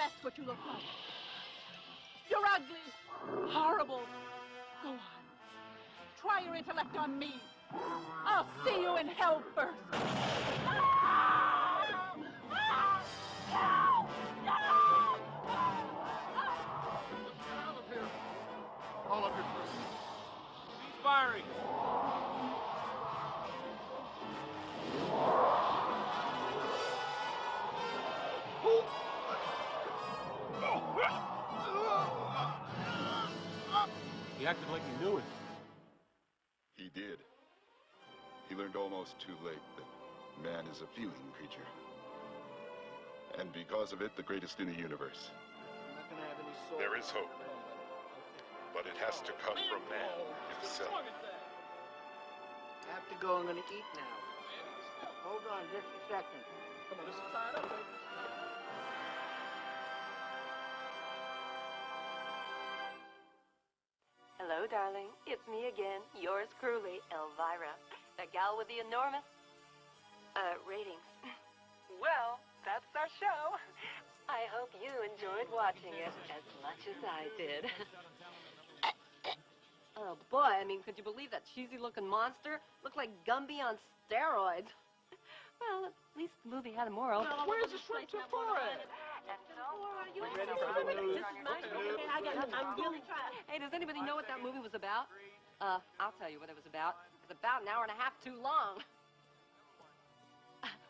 That's what you look like. You're ugly, horrible. Go on. Try your intellect on me. I'll see you in hell first. All of your troops. Cease firing. He acted like he knew it. He did. He learned almost too late that man is a feeling creature. And because of it, the greatest in the universe. There is hope. But it has to come from man himself. I have to go. I'm going to eat now. Hold on just a second. Come on, this is tied up, baby. Hello, darling. It's me again, yours truly, Elvira. The gal with the enormous, ratings. Well, that's our show. I hope you enjoyed watching it as much as I did. Oh, boy, I mean, could you believe that cheesy-looking monster? Looked like Gumby on steroids. Well, at least the movie had a moral. Where's the shrimp to forehead? Hey, does anybody know what that movie was about? I'll tell you what it was about. It's about an hour and a half too long.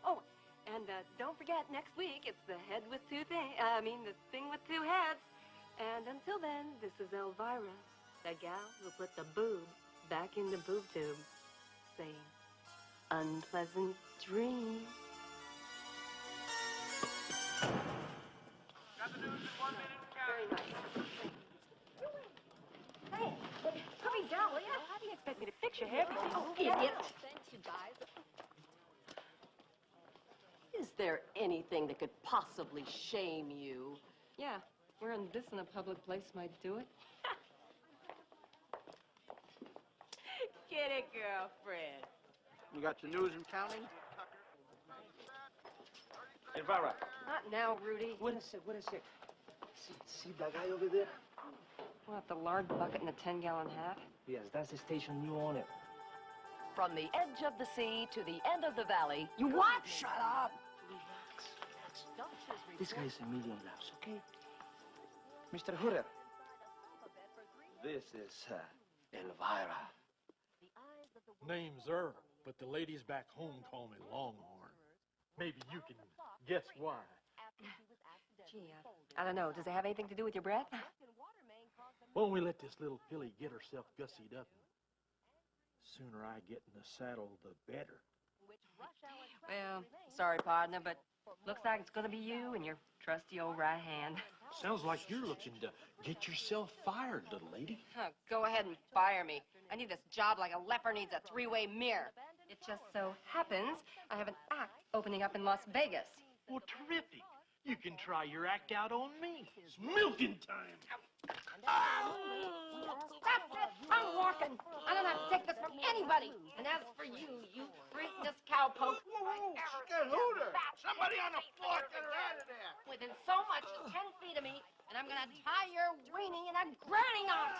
Oh, and don't forget, next week, it's the head with two things. The thing with two heads. And until then, this is Elvira, the gal who put the boob back in the boob tube, saying, unpleasant dreams. Got the news in 1 minute and counting. Very nice. Hey, put me down, will you? How do you expect me to fix your hair? Oh, idiot. Thanks, you guys. Is there anything that could possibly shame you? Yeah, wearing this in a public place might do it. Get it, girlfriend. You got your news and counting? Elvira. Not now, Rudy. Wait a sec. See that guy over there? What, the lard bucket and the 10-gallon hat? Yes, that's the station you own it. From the edge of the sea to the end of the valley. You what? Shut up! Relax. This guy's a million laughs, okay? Mr. Hooter. This is Elvira. Name's Earl, but the ladies back home call me Longhorn. Maybe you can guess why. Gee, I don't know. Does it have anything to do with your breath? Won't we let this little filly get herself gussied up? The sooner I get in the saddle, the better. Well, sorry, partner, but looks like it's gonna be you and your trusty old right hand. Sounds like you're looking to get yourself fired, little lady. Oh, go ahead and fire me. I need this job like a leper needs a three-way mirror. It just so happens I have an act opening up in Las Vegas. Well, terrific. You can try your act out on me. It's milking time. That's it. I'm walking. I don't have to take this from anybody. And as for you, you Preakness cowpoke. Get Hooter! Somebody on the floor, get her out of there! Within so much as 10 feet of me, and I'm gonna tie your weenie in a granny knot.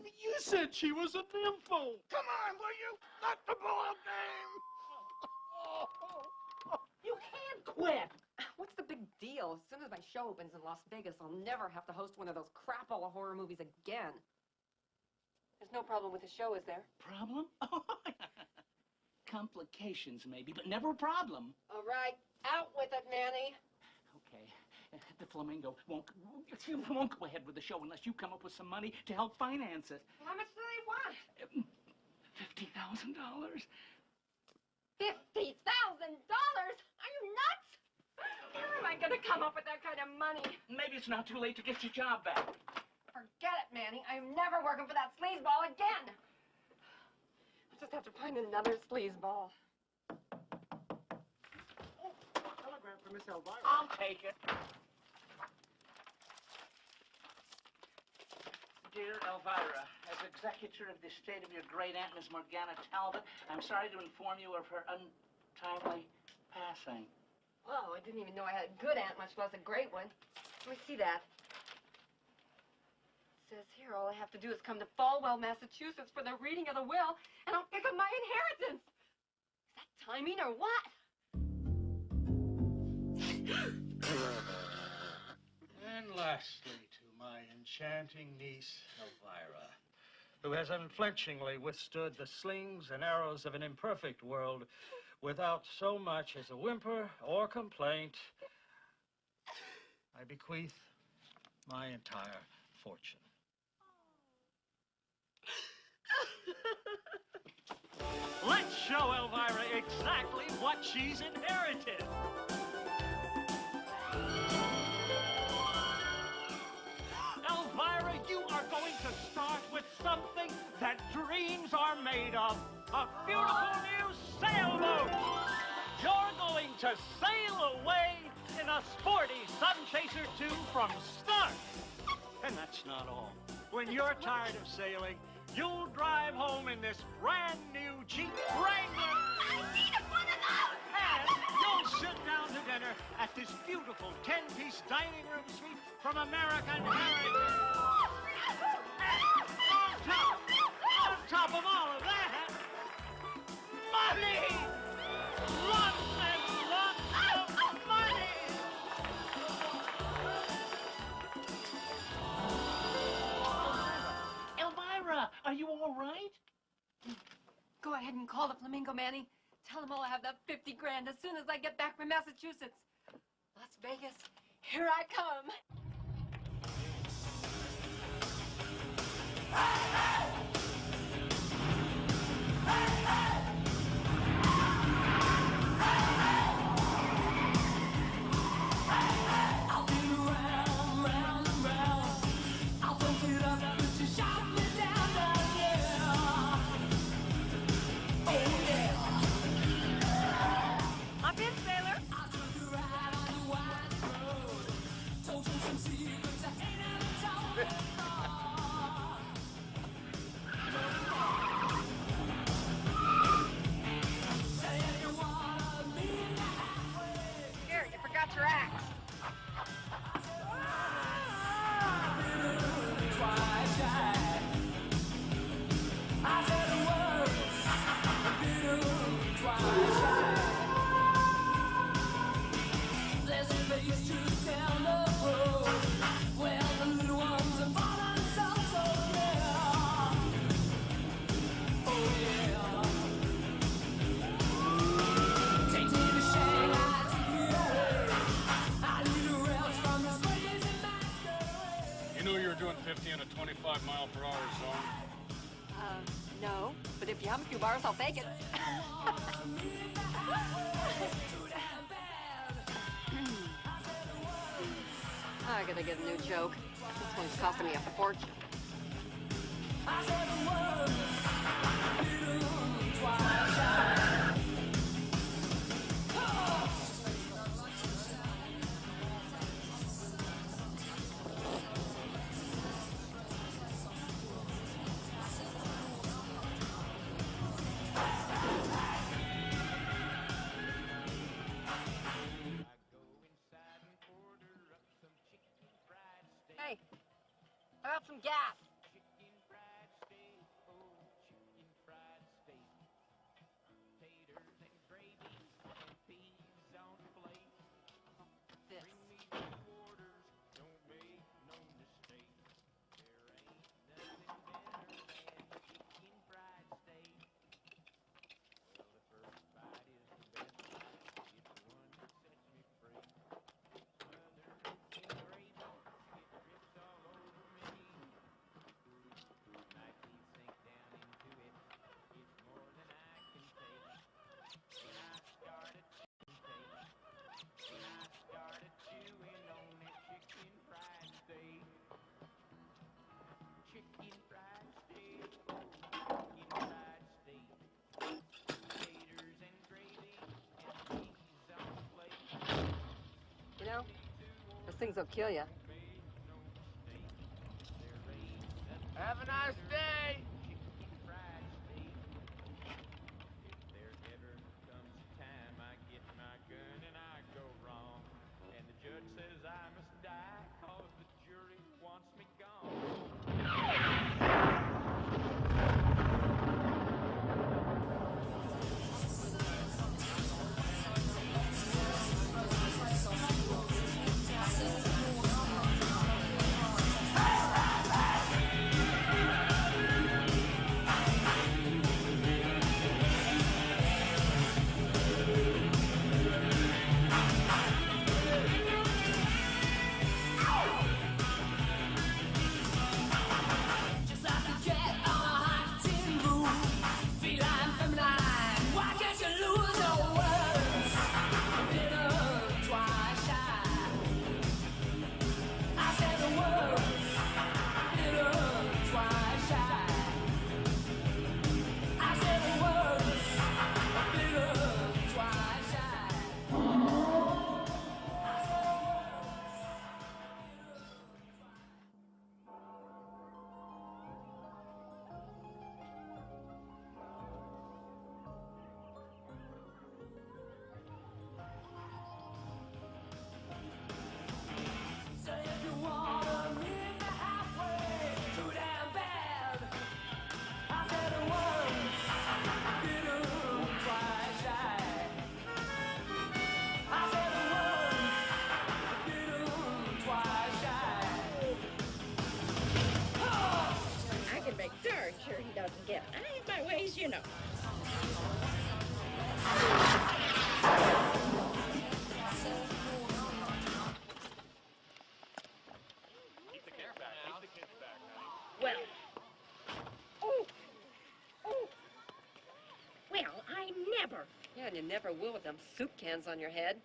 You said she was a nympho. Come on, will you? Not the ball game! You can't quit. What's the big deal? As soon as my show opens in Las Vegas, I'll never have to host one of those crapola horror movies again. There's no problem with the show, is there? Problem? Complications, maybe, but never a problem. All right, out with it, Manny. Okay. The Flamingo won't go ahead with the show unless you come up with some money to help finance it. How much do they want? $50,000. $50,000? Are you nuts? Where am I gonna come up with that kind of money? Maybe it's not too late to get your job back. Forget it, Manny. I'm never working for that sleazeball again. I'll just have to find another sleazeball. Telegram for Miss Elvira. I'll take it. Dear Elvira, as executor of the estate of your great aunt, Miss Morgana Talbot, I'm sorry to inform you of her untimely passing. Oh, I didn't even know I had a good aunt, much less a great one. Let me see that. It says here all I have to do is come to Falwell, Massachusetts for the reading of the will, and I'll pick up my inheritance. Is that timing or what? And lastly, to my enchanting niece, Elvira, who has unflinchingly withstood the slings and arrows of an imperfect world without so much as a whimper or complaint, I bequeath my entire fortune. Let's show Elvira exactly what she's inherited. Elvira, you are going to start with something that dreams are made of. A beautiful new sailboat. You're going to sail away in a sporty Sun Chaser 2 from start. And that's not all. When you're tired of sailing, you'll drive home in this brand new Jeep Wrangler. I need one of those! And you'll sit down to dinner at this beautiful 10-piece dining room suite from American Heritage. And on top of all of that, money! Lots and lots of money! Elvira, are you all right? Go ahead and call the Flamingo, Manny. Tell them I'll have that 50 grand as soon as I get back from Massachusetts. Las Vegas, here I come. Hop in, sailor. Here, you forgot your axe. You knew you were doing 50 in a 25-mile-per-hour zone? No, but if you have a few bars, I'll take it. I gotta get a new joke. This one's costing me a fortune. Hey, how about some gas? You know, those things will kill you. Have a nice day! Yeah, and you never will with them soup cans on your head.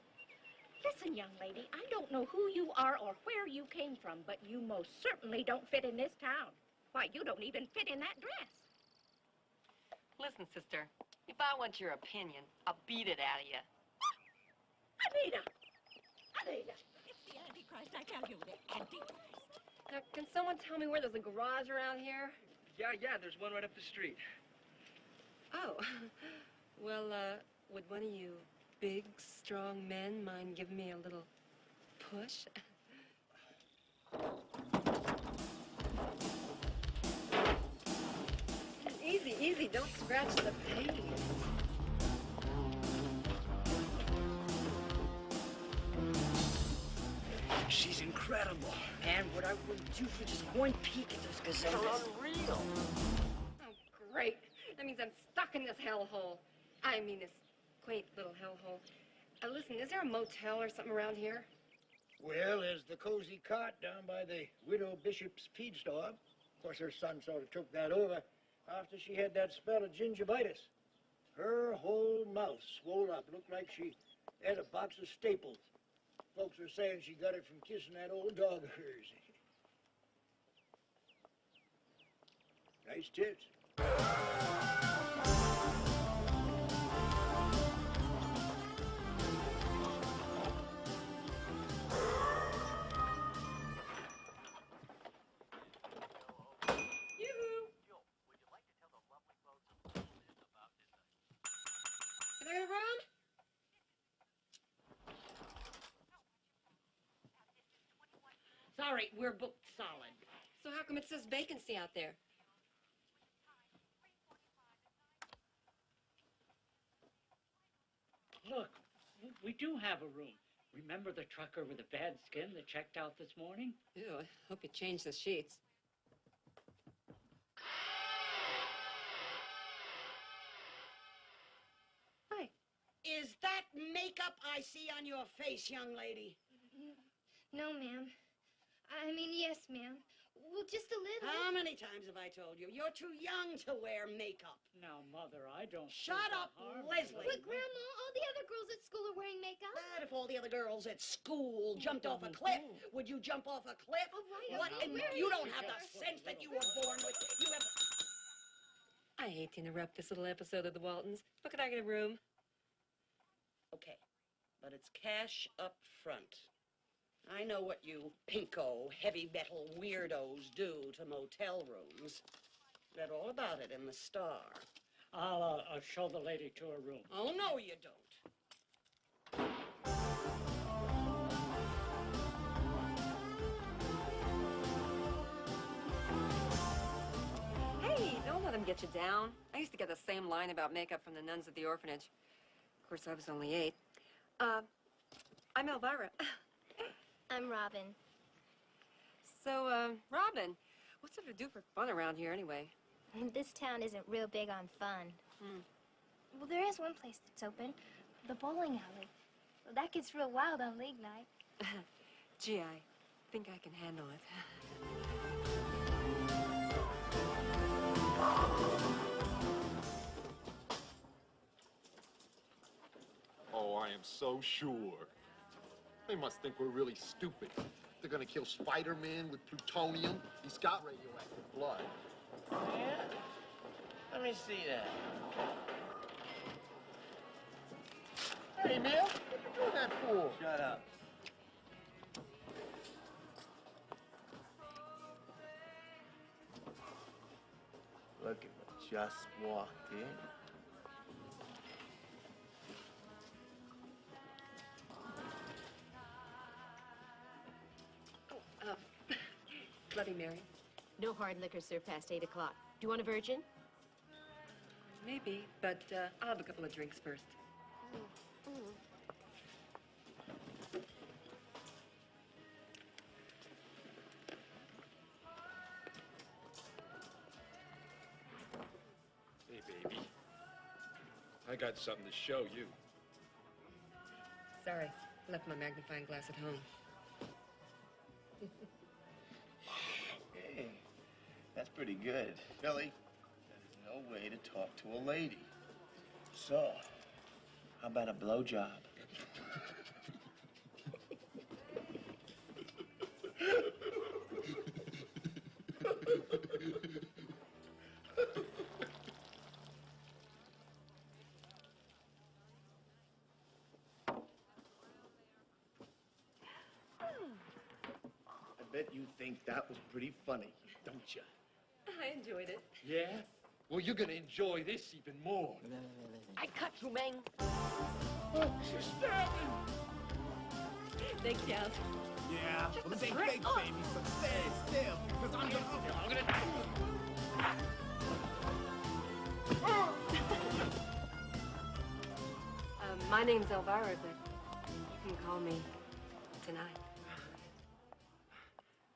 Listen, young lady, I don't know who you are or where you came from, but you most certainly don't fit in this town. Why, you don't even fit in that dress. Listen, sister, if I want your opinion, I'll beat it out of you. Anita! Anita! It's the Antichrist, I tell you, the Antichrist. Now, can someone tell me where there's a garage around here? Yeah, there's one right up the street. Oh, well, would one of you big, strong men mind giving me a little push? Easy, easy, don't scratch the paint. She's incredible. And what I wouldn't do for just one peek at those gazolas. They're unreal. Oh, great. That means I'm stuck in this hellhole. I mean, this quaint little hellhole. Listen, is there a motel or something around here? Well, there's the Cozy Cot down by the Widow Bishop's feed store. Of course, her son sort of took that over after she had that spell of gingivitis. Her whole mouth swelled up. Looked like she had a box of staples. Folks were saying she got it from kissing that old dog of hers. Nice tits. Can I get a room? Sorry, we're booked solid. So how come it says vacancy out there? Look, we do have a room. Remember the trucker with the bad skin that checked out this morning? Ew, I hope you changed the sheets. Hi. Is that makeup I see on your face, young lady? No, ma'am. I mean, yes, ma'am. Well, just a little. How many times have I told you? You're too young to wear makeup. Now, Mother, I don't... Shut up, Leslie. But, Grandma, all the other girls at school are wearing makeup. But if all the other girls at school jumped off a cliff, would you jump off a cliff? Oh, right. What? And you don't have the sense that you were born with. You have... I hate to interrupt this little episode of the Waltons, but could I get a room? Okay, but it's cash up front. I know what you pinko, heavy metal weirdos do to motel rooms. Read all about it in the Star. I'll show the lady to her room. Oh, no, you don't. Hey, don't let him get you down. I used to get the same line about makeup from the nuns at the orphanage. Of course, I was only 8. I'm Elvira. I'm Robin. So, Robin, what's there to do for fun around here anyway? This town isn't real big on fun. Well, there is one place that's open, the bowling alley. Well, that gets real wild on league night. Gee, I think I can handle it. Oh, I am so sure. They must think we're really stupid. They're gonna kill Spider-Man with plutonium. He's got radioactive blood. Yeah? Let me see that. Hey, man, what you doing that for? Shut up. Look at what just walked in. Bloody Mary. No hard liquor served past 8 o'clock. Do you want a virgin? Maybe, but I'll have a couple of drinks first. Hey, baby. I got something to show you. Sorry, left my magnifying glass at home. Hey, that's pretty good. Billy, that is no way to talk to a lady. So, How about a blowjob? I bet you think that was pretty funny, don't you? I enjoyed it. Yeah? Well, you're gonna enjoy this even more. I cut you, Meng. Oh, she's stabbing! Thanks, Jeff. Yeah, Just well, this ain't a fake, trick. baby, but stand still, because I'm gonna... My name's Elvira, but you can call me tonight.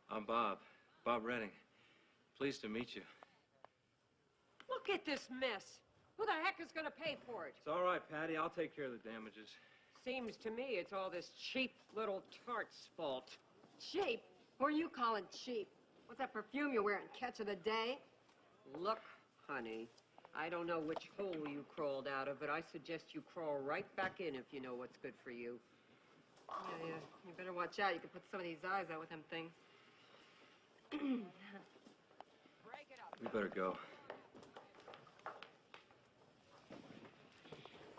I'm Bob. Bob Redding. Pleased to meet you. Look at this mess. Who the heck is going to pay for it? It's all right, Patty. I'll take care of the damages. Seems to me it's all this cheap little tart's fault. Cheap? Who are you calling cheap? What's that perfume you're wearing? Catch of the day? Look, honey, I don't know which hole you crawled out of, but I suggest you crawl right back in if you know what's good for you. Yeah, you better watch out. You can put some of these eyes out with them things. We better go.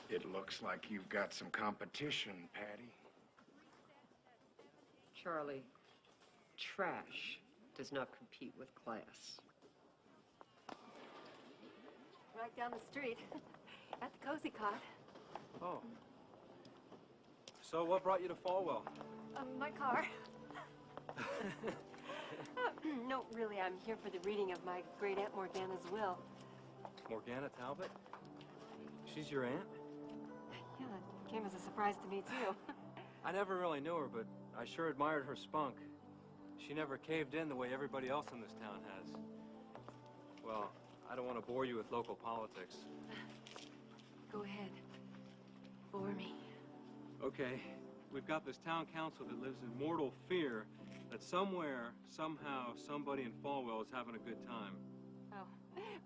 It looks like you've got some competition, Patty. Charlie, trash does not compete with class. Right down the street, at the Cozy Cot. Oh. So what brought you to Falwell? My car. No, really, I'm here for the reading of my great-aunt Morgana's will. Morgana Talbot? She's your aunt? Yeah, it came as a surprise to me, too. I never really knew her, but I sure admired her spunk. She never caved in the way everybody else in this town has. Well, I don't want to bore you with local politics. Go ahead. Bore me. Okay, we've got this town council that lives in mortal fear that somewhere, somehow, somebody in Falwell is having a good time. Oh,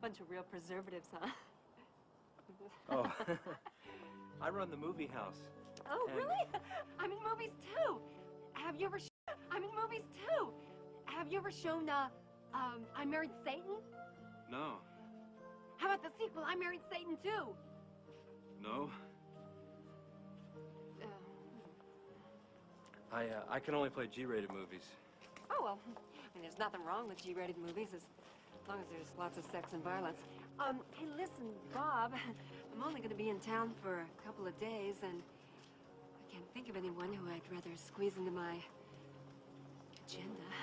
bunch of real preservatives, huh? Oh, I run the movie house. Oh, and really? I'm in movies, too. Have you ever... I'm in movies, too. Have you ever shown, I Married Satan? No. How about the sequel, I Married Satan, too? No. I can only play G-rated movies. Oh, well, I mean, there's nothing wrong with G-rated movies as long as there's lots of sex and violence. Hey, listen, Bob, I'm only going to be in town for a couple of days, and I can't think of anyone who I'd rather squeeze into my agenda.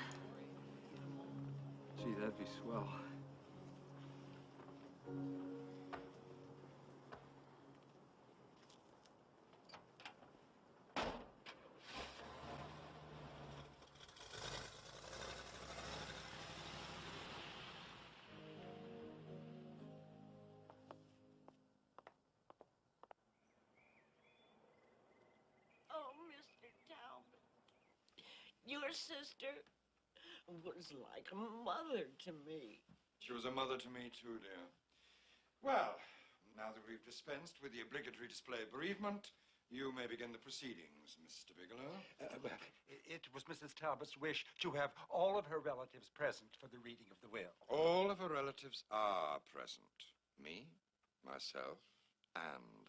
Gee, that'd be swell. Oh, Mr. Talbot, your sister was like a mother to me. She was a mother to me, too, dear. Well, now that we've dispensed with the obligatory display of bereavement, you may begin the proceedings, Mr. Bigelow. It was Mrs. Talbot's wish to have all of her relatives present for the reading of the will. All of her relatives are present. Me, myself, and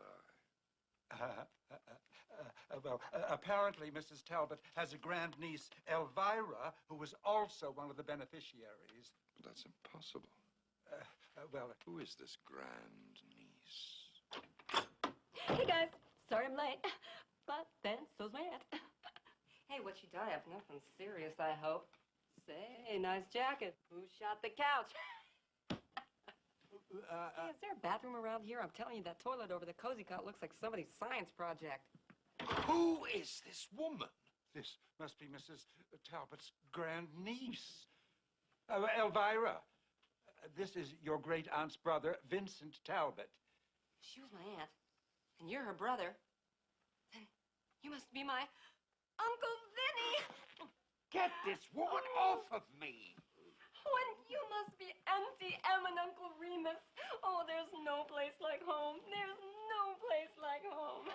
I. Apparently, Mrs. Talbot has a grandniece, Elvira, who was also one of the beneficiaries. But that's impossible. Well, who is this grandniece? Hey, guys. Sorry I'm late. But then, so's my aunt. Hey, what'd she die of? Nothing serious, I hope. Say, nice jacket. Who shot the couch? Hey, is there a bathroom around here? I'm telling you, that toilet over the Cozy Cot looks like somebody's science project. Who is this woman? This must be Mrs. Talbot's grandniece. Elvira, this is your great-aunt's brother, Vincent Talbot. She was my aunt, and you're her brother. Then you must be my Uncle Vinny. Get this woman off of me. When you must be Auntie Em and Uncle Remus. Oh, there's no place like home. There's no place like home.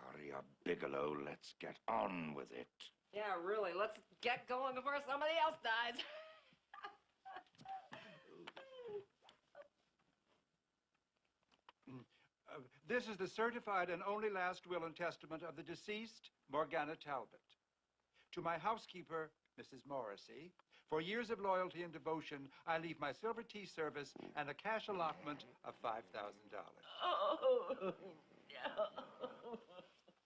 Hurry up, Bigelow. Let's get on with it. Yeah, really. Let's get going before somebody else dies. This is the certified and only last will and testament of the deceased, Morgana Talbot. To my housekeeper, Mrs. Morrissey, for years of loyalty and devotion, I leave my silver tea service and a cash allotment of $5,000. Oh, no.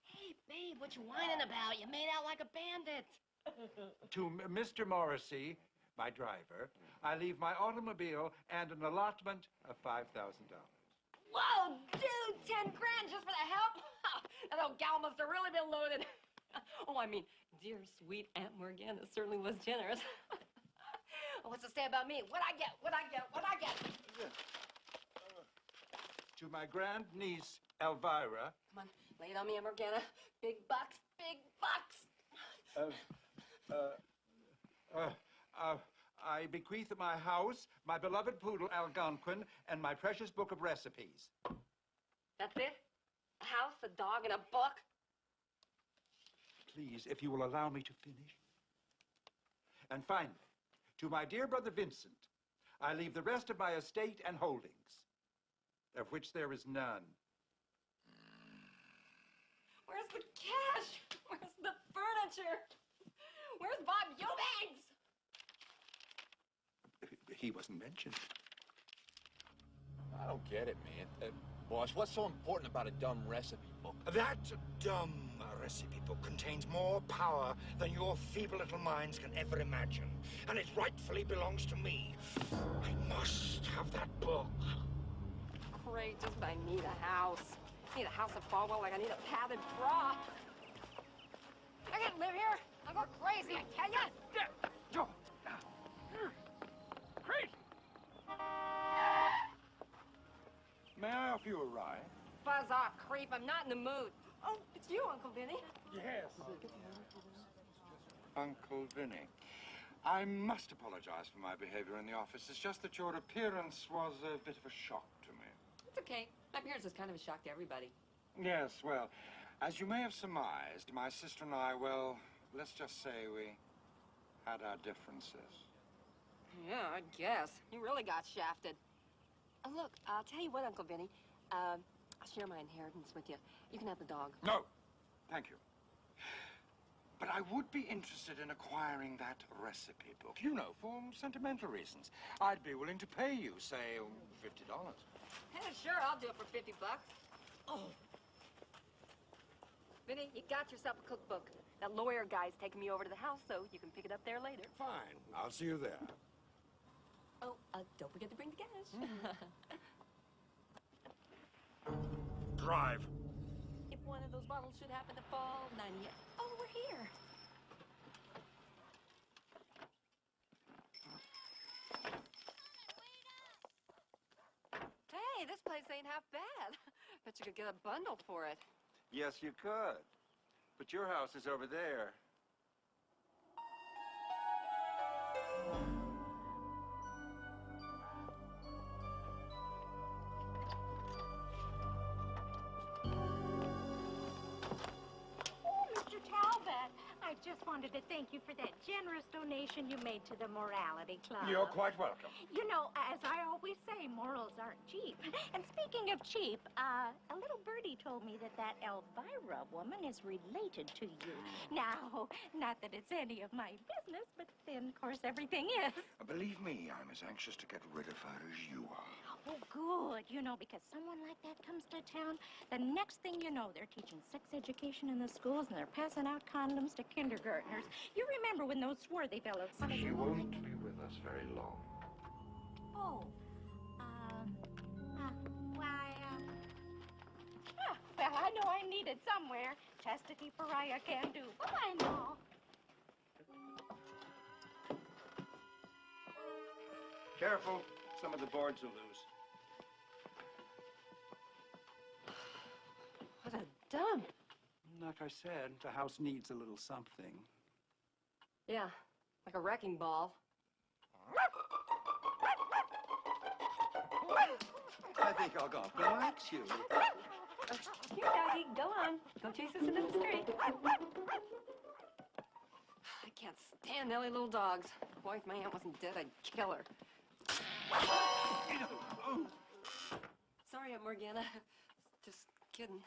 Hey, babe, what you whining about? You made out like a bandit. To Mr. Morrissey, my driver, I leave my automobile and an allotment of $5,000. Whoa, dude, 10 grand just for the help? That old gal must have really been loaded. Oh, I mean, dear sweet Aunt Morgana certainly was generous. What's it say about me? What'd I get? What'd I get? What'd I get? To my grandniece, Elvira. Come on, lay it on me, Aunt Morgana. Big bucks, big bucks. I bequeath my house, my beloved poodle, Algonquin, and my precious book of recipes. That's it? A house, a dog, and a book? Please, if you will allow me to finish. And finally, to my dear brother Vincent, I leave the rest of my estate and holdings, of which there is none. Where's the cash? Where's the furniture? Where's Bob Eubanks? He wasn't mentioned. I don't get it, man. Boss, what's so important about a dumb recipe book? That dumb recipe book contains more power than your feeble little minds can ever imagine. And it rightfully belongs to me. I must have that book. Great, just I need a house. I need a house at Falwell like I need a padded bra. I can't live here. I'll go crazy, I tell ya. Crazy! May I offer you a ride? Buzz off, creep. I'm not in the mood. Oh, it's you, Uncle Vinny. Yes. Uncle Vinny, I must apologize for my behavior in the office. It's just that your appearance was a bit of a shock to me. It's okay. My appearance is kind of a shock to everybody. Yes, well, as you may have surmised, my sister and I, well, let's just say we had our differences. Yeah, I guess. You really got shafted. Look, I'll tell you what, Uncle Vinny. I'll share my inheritance with you. You can have the dog. No, thank you. But I would be interested in acquiring that recipe book, you know, for sentimental reasons. I'd be willing to pay you, say, $50. Yeah, sure, I'll do it for 50 bucks. Oh. Vinny, you got yourself a cookbook. That lawyer guy's taking me over to the house, so you can pick it up there later. Fine. I'll see you there. Oh, don't forget to bring the cash. Drive. If one of those bottles should happen to fall, none yet. Oh, we're here. Hey, this place ain't half bad. Bet you could get a bundle for it. Yes, you could. But your house is over there. Mr. Talbot, I just wanted to thank you for that generous donation you made to the Morality Club. You're quite welcome. You know, as I always say, morals aren't cheap. And speaking of cheap, a little birdie told me that Elvira woman is related to you. Now, not that it's any of my business, but then, of course, everything is. Believe me, I'm as anxious to get rid of her as you are. Oh, good. You know, because someone like that comes to town, the next thing you know, they're teaching sex education in the schools and they're passing out condoms to kindergartners. You remember when those swarthy fellows... She won't be with us very long. Oh. Well, I know I need it somewhere. Chastity pariah can do. Well, I know. Careful. Some of the boards will loose. What a dump. Like I said, the house needs a little something. Yeah, like a wrecking ball. think Algonquin likes you. Here, doggy, go on. Go chase us into the street. I can't stand Ellie little dogs. Boy, if my aunt wasn't dead, I'd kill her. Sorry, Aunt Morgana. Just kidding.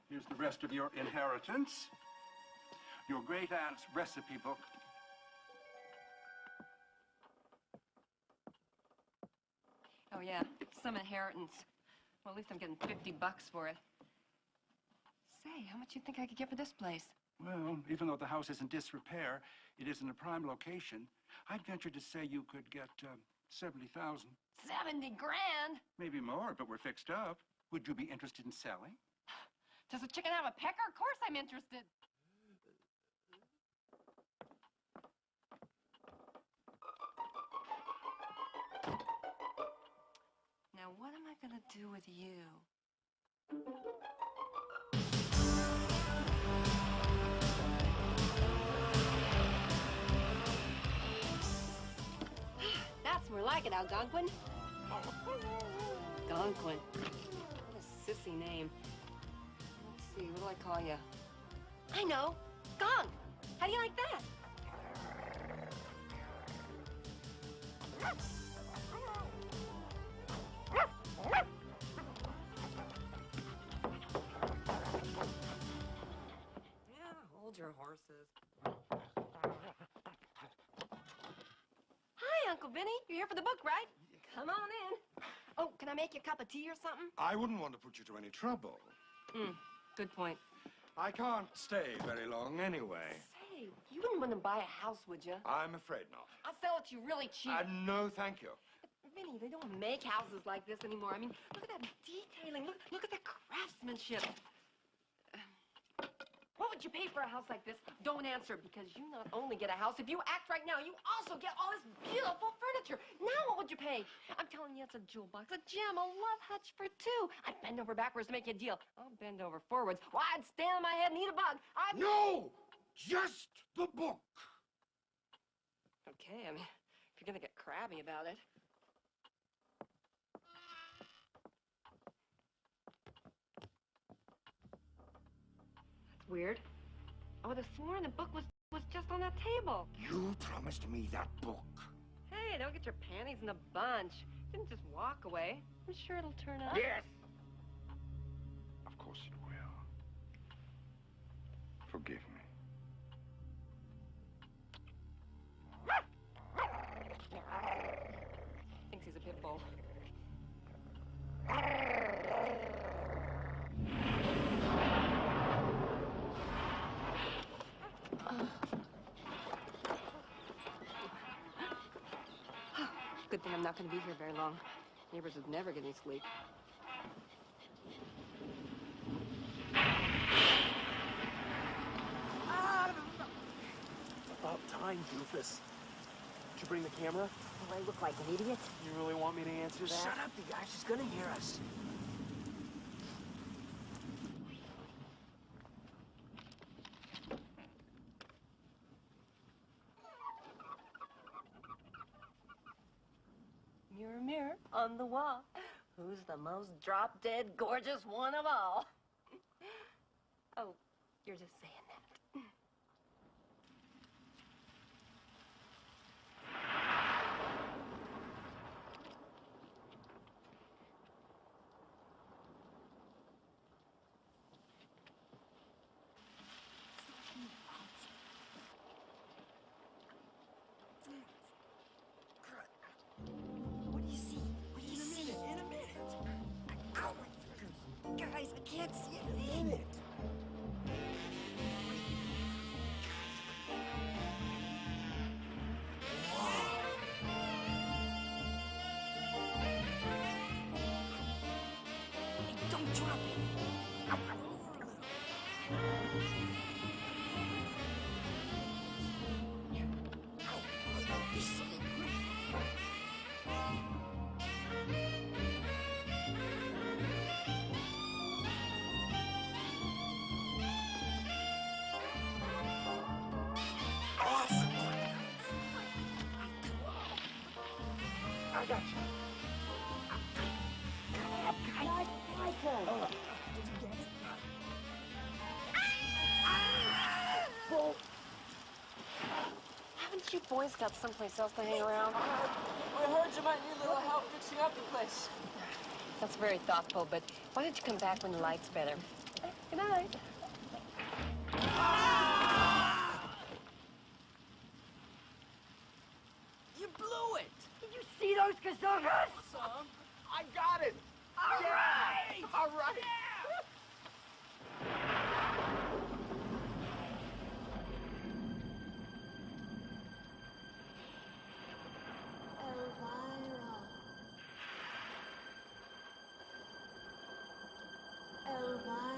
Here's the rest of your inheritance. Your great-aunt's recipe book. Oh, yeah, some inheritance. Well, at least I'm getting $50 for it. Say, how much you think I could get for this place? Well, even though the house is in disrepair, it is in a prime location. I'd venture to say you could get 70,000. 70 grand? Maybe more, but we're fixed up. Would you be interested in selling? Does a chicken have a pecker? Of course I'm interested. Now, what am I gonna do with you? That's more like it, Algonquin. Algonquin. What a sissy name. Let's see, what do I call you? I know. Gong. How do you like that? Yeah, hold your horses. Hi, Uncle Vinny. You're here for the book, right? Come on in. Oh, can I make you a cup of tea or something? I wouldn't want to put you to any trouble. Good point. I can't stay very long anyway. Say, you wouldn't want to buy a house, would you? I'm afraid not. I'll sell it to you really cheap. No, thank you. Vinny, they don't make houses like this anymore. I mean, look at that detailing. Look at the craftsmanship. What would you pay for a house like this? Don't answer, because you not only get a house, if you act right now, you also get all this beautiful furniture. Now what would you pay? I'm telling you, it's a jewel box, a gem, a love hutch for two. I'd bend over backwards to make you a deal. I'll bend over forwards. Well, I'd stand on my head and eat a bug. No! Just the book. Okay, I mean, if you're gonna get crabby about it. Weird. I would have sworn the book was just on that table. You promised me that book. Hey, don't get your panties in a bunch. Didn't just walk away. I'm sure it'll turn up. Yes. Of course you will. Forgive me. Thinks he's a pit bull. Good thing I'm not going to be here very long. Neighbors would never get any sleep. About time, doofus. Did you bring the camera? Do I look like an idiot? You really want me to answer that? Shut up, the guy. She's gonna hear us. Mirror, mirror on the wall. Who's the most drop-dead gorgeous one of all? Oh, you're just saying that. What do you see? What do you see? In a minute. Ow, my fingers. Guys, I can't see anything. In it. Hey, don't drop it. Ow, ow. You see it? boys got someplace else to hang around? We heard you might need a little help fixing up the place. That's very thoughtful, but why don't you come back when the light's better? Good night. You blew it! Did you see those gazookas? Some. I got it! All right! All right! Elvira.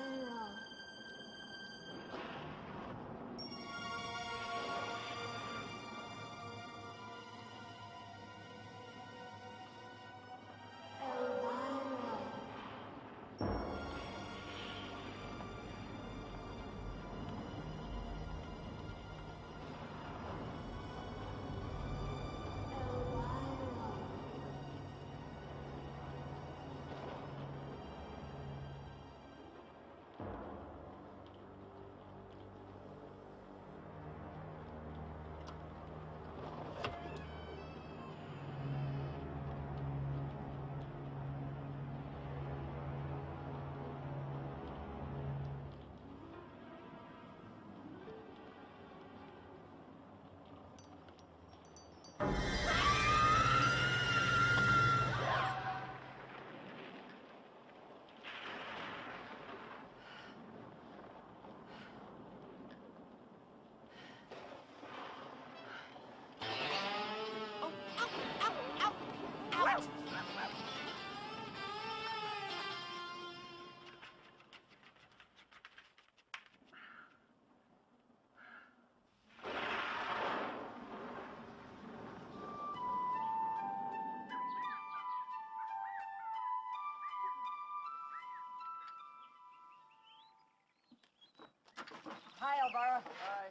Hi, Elvira. Hi.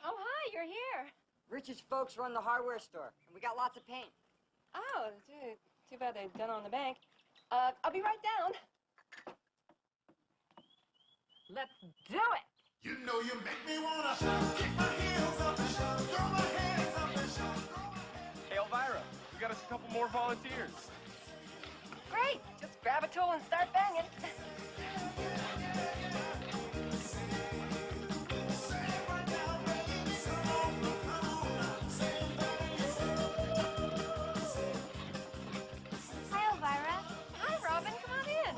Oh, hi, you're here. Richard's folks run the hardware store, and we got lots of paint. Oh, too bad they've done on the bank. I'll be right down. Let's do it. You know you make me wanna kick my heels up and throw my hands up and Hey, Elvira, we got us a couple more volunteers. Great. Just grab a tool and start banging. Hi, Elvira. Hi, Robin. Come on in.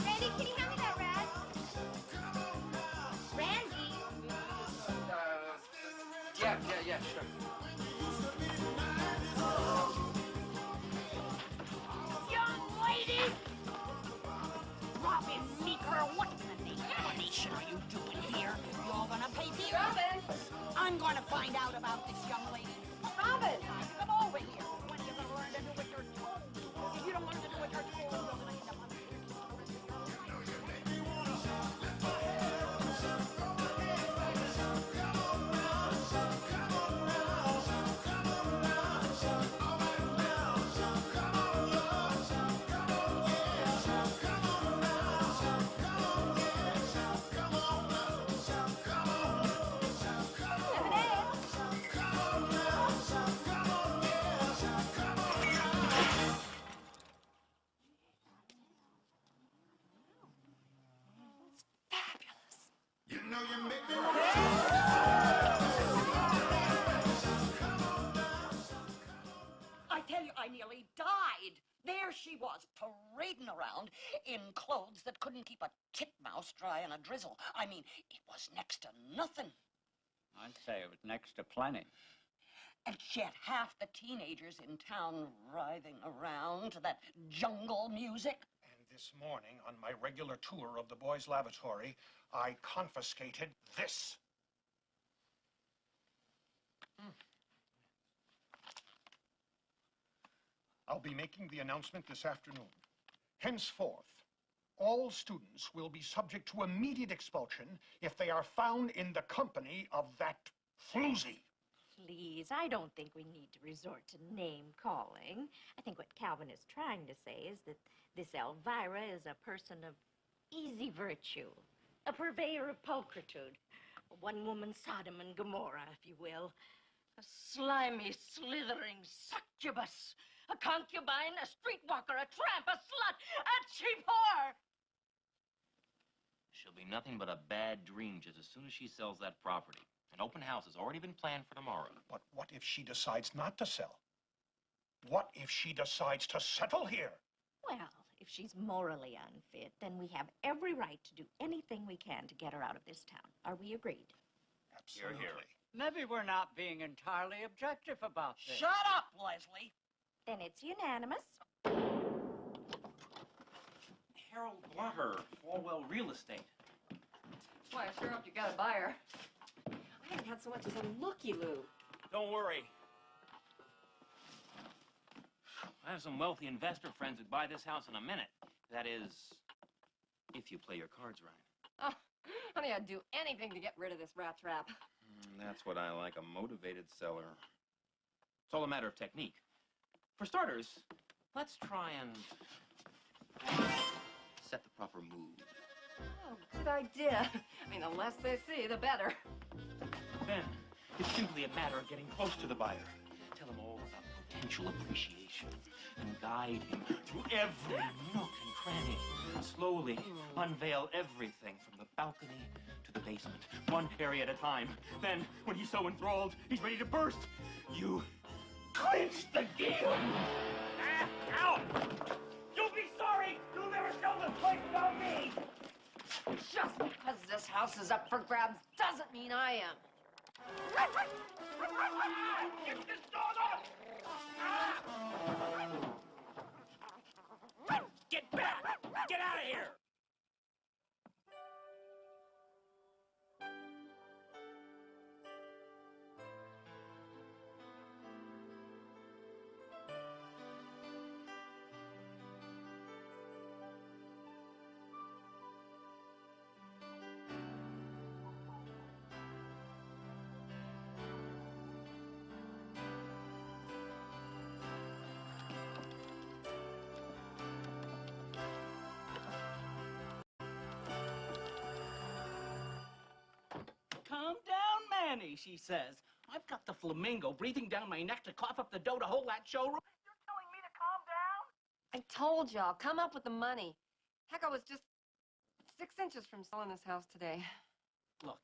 Randy, can you hand me that rag? Randy? Yeah, sure. Young lady! Robin Meeker, what in the nation are you doing here? You're gonna pay the... Robin! I'm gonna find out about this young lady. Robin! Come over here. When are you gonna learn to do what you're told? If you don't learn to do what you're told, you're gonna end up on the... You know you make me I tell you, I nearly died. There she was, parading around in clothes that couldn't keep a titmouse dry in a drizzle. I mean, it was next to nothing. I'd say it was next to plenty. And she had half the teenagers in town writhing around to that jungle music. And this morning, on my regular tour of the boys' lavatory, I confiscated this. I'll be making the announcement this afternoon. Henceforth, all students will be subject to immediate expulsion if they are found in the company of that floozy. Please, I don't think we need to resort to name-calling. I think what Calvin is trying to say is that this Elvira is a person of easy virtue. A purveyor of pulchritude. A one-woman Sodom and Gomorrah, if you will. A slimy, slithering succubus. A concubine, a streetwalker, a tramp, a slut, a cheap whore! She'll be nothing but a bad dream just as soon as she sells that property. An open house has already been planned for tomorrow. But what if she decides not to sell? What if she decides to settle here? Well, if she's morally unfit, then we have every right to do anything we can to get her out of this town. Are we agreed? Absolutely. Hear, hear. Maybe we're not being entirely objective about this. Shut up, Leslie. Then it's unanimous. Harold Blunter, Falwell Real Estate. Boy, I sure hope you got a buyer. I haven't had so much as a looky-loo. Don't worry. I have some wealthy investor friends who'd buy this house in a minute. That is, if you play your cards right. Oh, honey, I'd do anything to get rid of this rat trap. That's what I like, a motivated seller. It's all a matter of technique. For starters, let's try and set the proper mood. Oh, good idea. I mean, the less they see, the better. Then, it's simply a matter of getting close to the buyer. Tell him all about potential appreciation and guide him through every nook and cranny. Slowly unveil everything from the balcony to the basement, one area at a time. Then, when he's so enthralled, he's ready to burst. You clinch the deal. Ow! You'll be sorry. You'll never sell this place without me. Just because this house is up for grabs doesn't mean I am. Get this dog off! Get back! Get out of here! Calm down, Manny, she says. I've got the flamingo breathing down my neck to cough up the dough to hold that showroom. You're telling me to calm down? I told you, I'll come up with the money. Heck, I was just 6 inches from selling this house today. Look,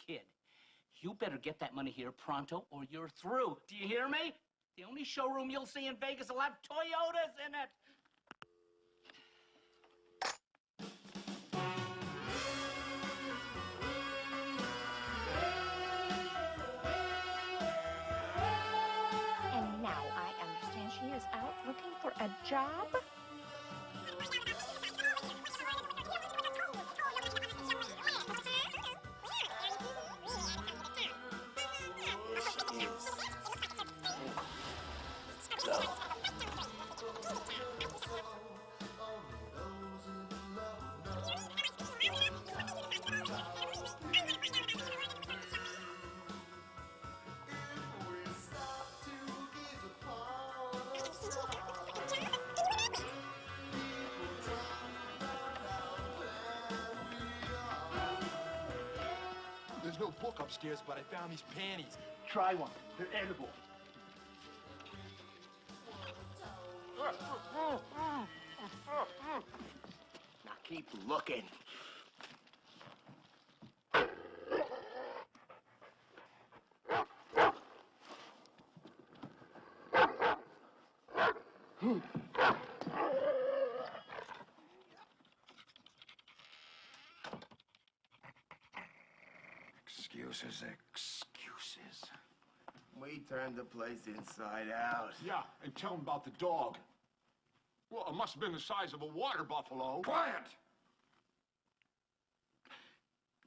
kid, you better get that money here pronto or you're through. Do you hear me? The only showroom you'll see in Vegas will have Toyotas in it. And now I understand she is out looking for a job? There's no book upstairs, but I found these panties. Try one. They're edible. Now keep looking. Excuses, excuses. We turned the place inside out. Yeah, and tell him about the dog. Well, it must have been the size of a water buffalo. Quiet!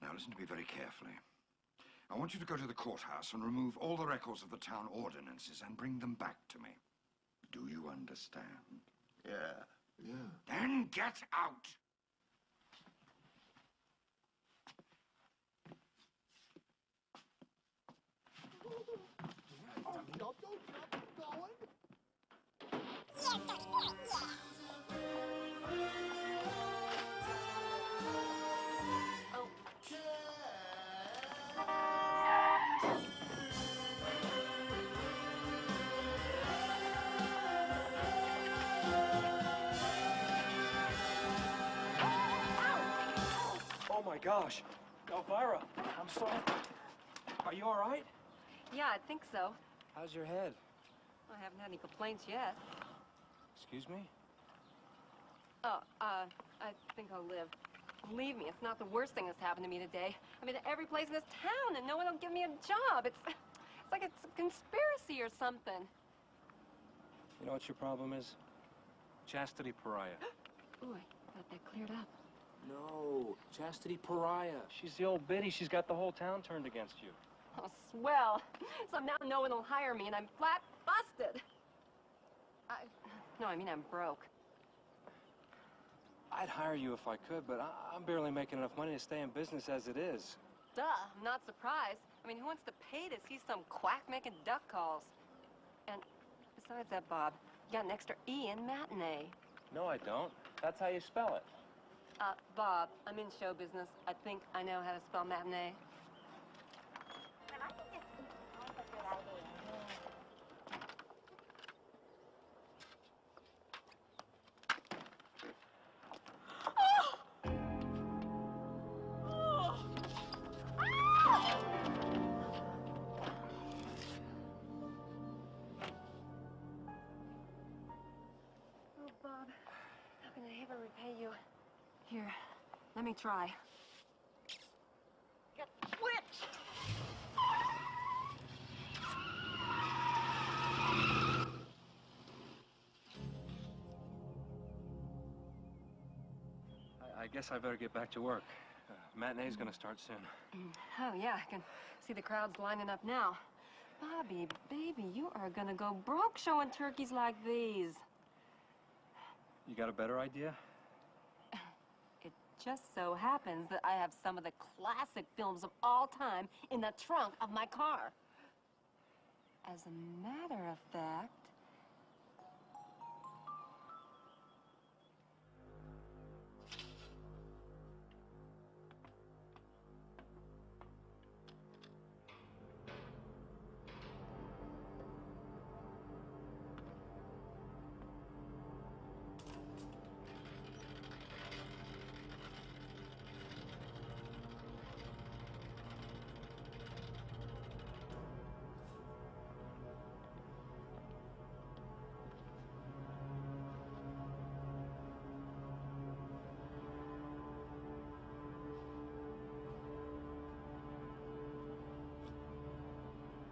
Now listen to me very carefully. I want you to go to the courthouse and remove all the records of the town ordinances and bring them back to me. Do you understand? Yeah. Then get out! Oh, gosh. Elvira, I'm sorry. Are you all right? Yeah, I think so. How's your head? I haven't had any complaints yet. Excuse me? Oh, I think I'll live. Believe me, it's not the worst thing that's happened to me today. I've been to every place in this town, and no one will give me a job. It's like it's a conspiracy or something. You know what your problem is? Chastity pariah. Ooh, I thought that cleared up. No, Chastity pariah. She's the old biddy. She's got the whole town turned against you. Oh, swell. So now no one will hire me, and I'm flat busted. No, I mean I'm broke. I'd hire you if I could, but I'm barely making enough money to stay in business as it is. Duh, I'm not surprised. I mean, who wants to pay to see some quack making duck calls? And besides that, Bob, you got an extra E in matinee. No, I don't. That's how you spell it. Bob, I'm in show business. I think I know how to spell matinee. Well, I think it's a good idea. Oh, Bob, how can I ever repay you? Here, let me try. Get whipped! I guess I better get back to work. Matinee's gonna start soon. Oh, yeah, I can see the crowds lining up now. Bobby, baby, you are gonna go broke showing turkeys like these. You got a better idea? It just so happens that I have some of the classic films of all time in the trunk of my car. As a matter of fact...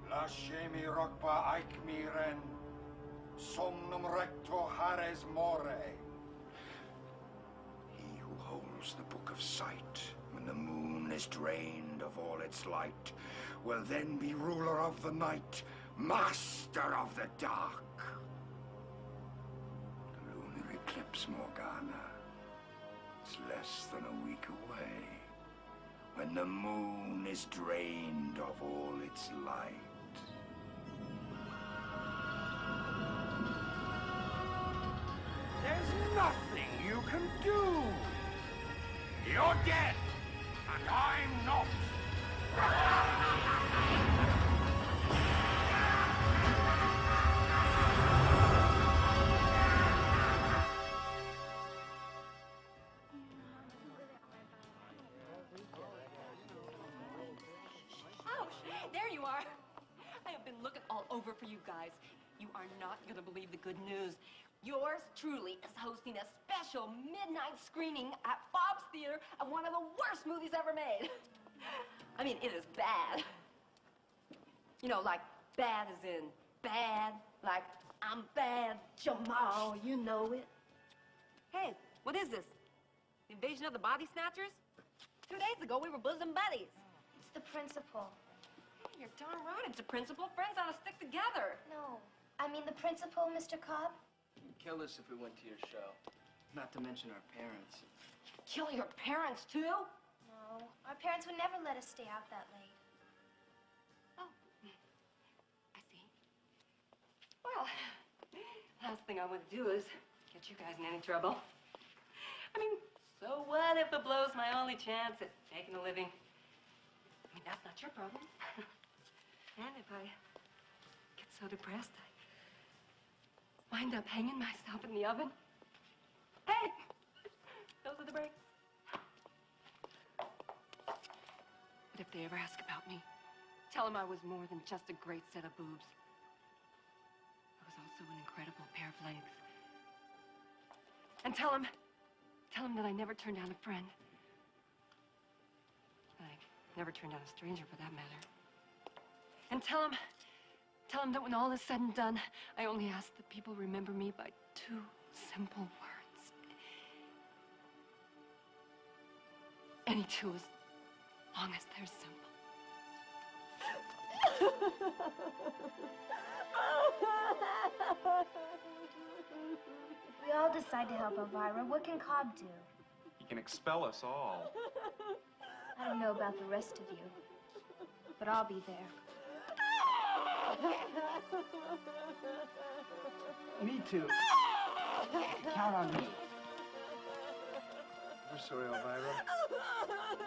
Lasciemi rocpa aic miren, somnum recto hares more. He who holds the book of sight, when the moon is drained of all its light, will then be ruler of the night, master of the dark. The lunar eclipse, Morgana, is less than a week away, when the moon is drained of all its light. There's nothing you can do. You're dead, and I'm not. Ouch! There you are. I have been looking all over for you guys. You are not going to believe the good news. Yours truly is hosting a special midnight screening at Bob's Theater of one of the worst movies ever made. I mean, it is bad. You know, like bad as in bad, like I'm bad, Jamal, you know it. Hey, what is this? The invasion of the body snatchers? 2 days ago, we were bosom buddies. It's the principal. Hey, you're darn right, it's a principal. Friends ought to stick together. No, I mean the principal, Mr. Cobb. You'd kill us if we went to your show. Not to mention our parents. Kill your parents, too? No, our parents would never let us stay out that late. Oh, I see. Well, last thing I want to do is get you guys in any trouble. I mean, so what if the blow's my only chance at making a living? I mean, that's not your problem. And if I get so depressed, I wind up hanging myself in the oven. Hey! Those are the breaks. But if they ever ask about me, tell them I was more than just a great set of boobs. I was also an incredible pair of legs. And tell them that I never turned down a friend. I never turned down a stranger, for that matter. And tell them that when all is said and done, I only ask that people remember me by 2 simple words. Any 2 as long as they're simple. We all decide to help Elvira. What can Cobb do? He can expel us all. I don't know about the rest of you, but I'll be there. Me too. Count on me. We're sorry, Elvira.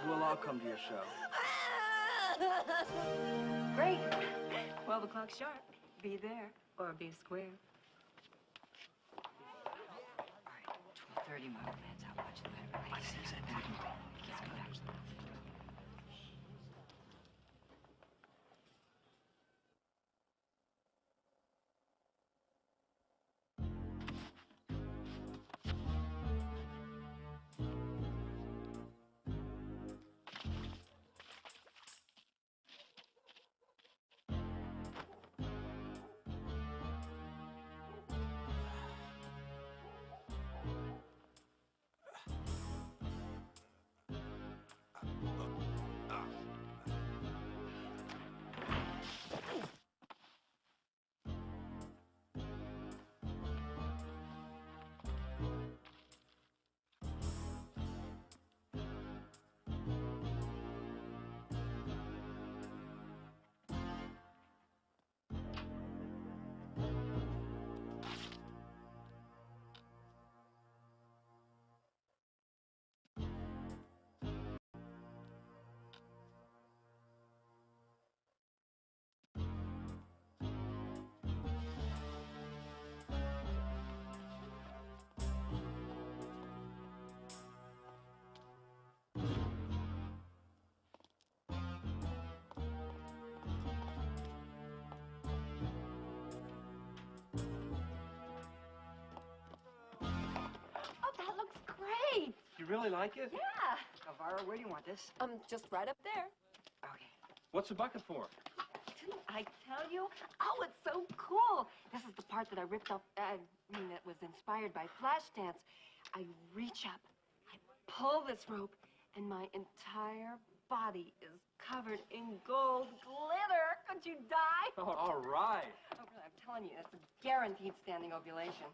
We'll all come to your show. Great. 12 o'clock sharp. Be there or be square. All right, 12:30, my old man's out watching the better. I see that. Great. You really like it? Yeah. Elvira, where do you want this? Just right up there. Okay. What's the bucket for? Didn't I tell you? Oh, it's so cool. This is the part that I ripped off, that was inspired by Flashdance. I reach up, I pull this rope, and my entire body is covered in gold glitter. Could you die? Oh, all right. Oh, really, I'm telling you, it's a guaranteed standing ovulation.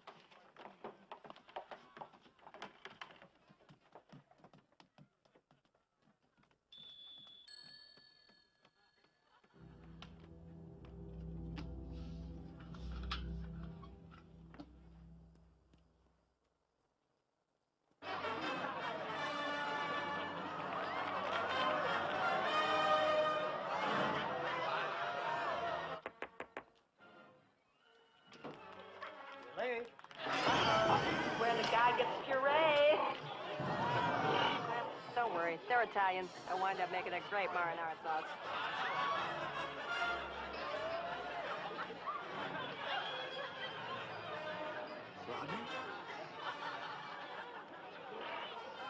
Where the guy gets puree. Don't worry, they're Italian. They'll wind up making a great marinara sauce. Rodney?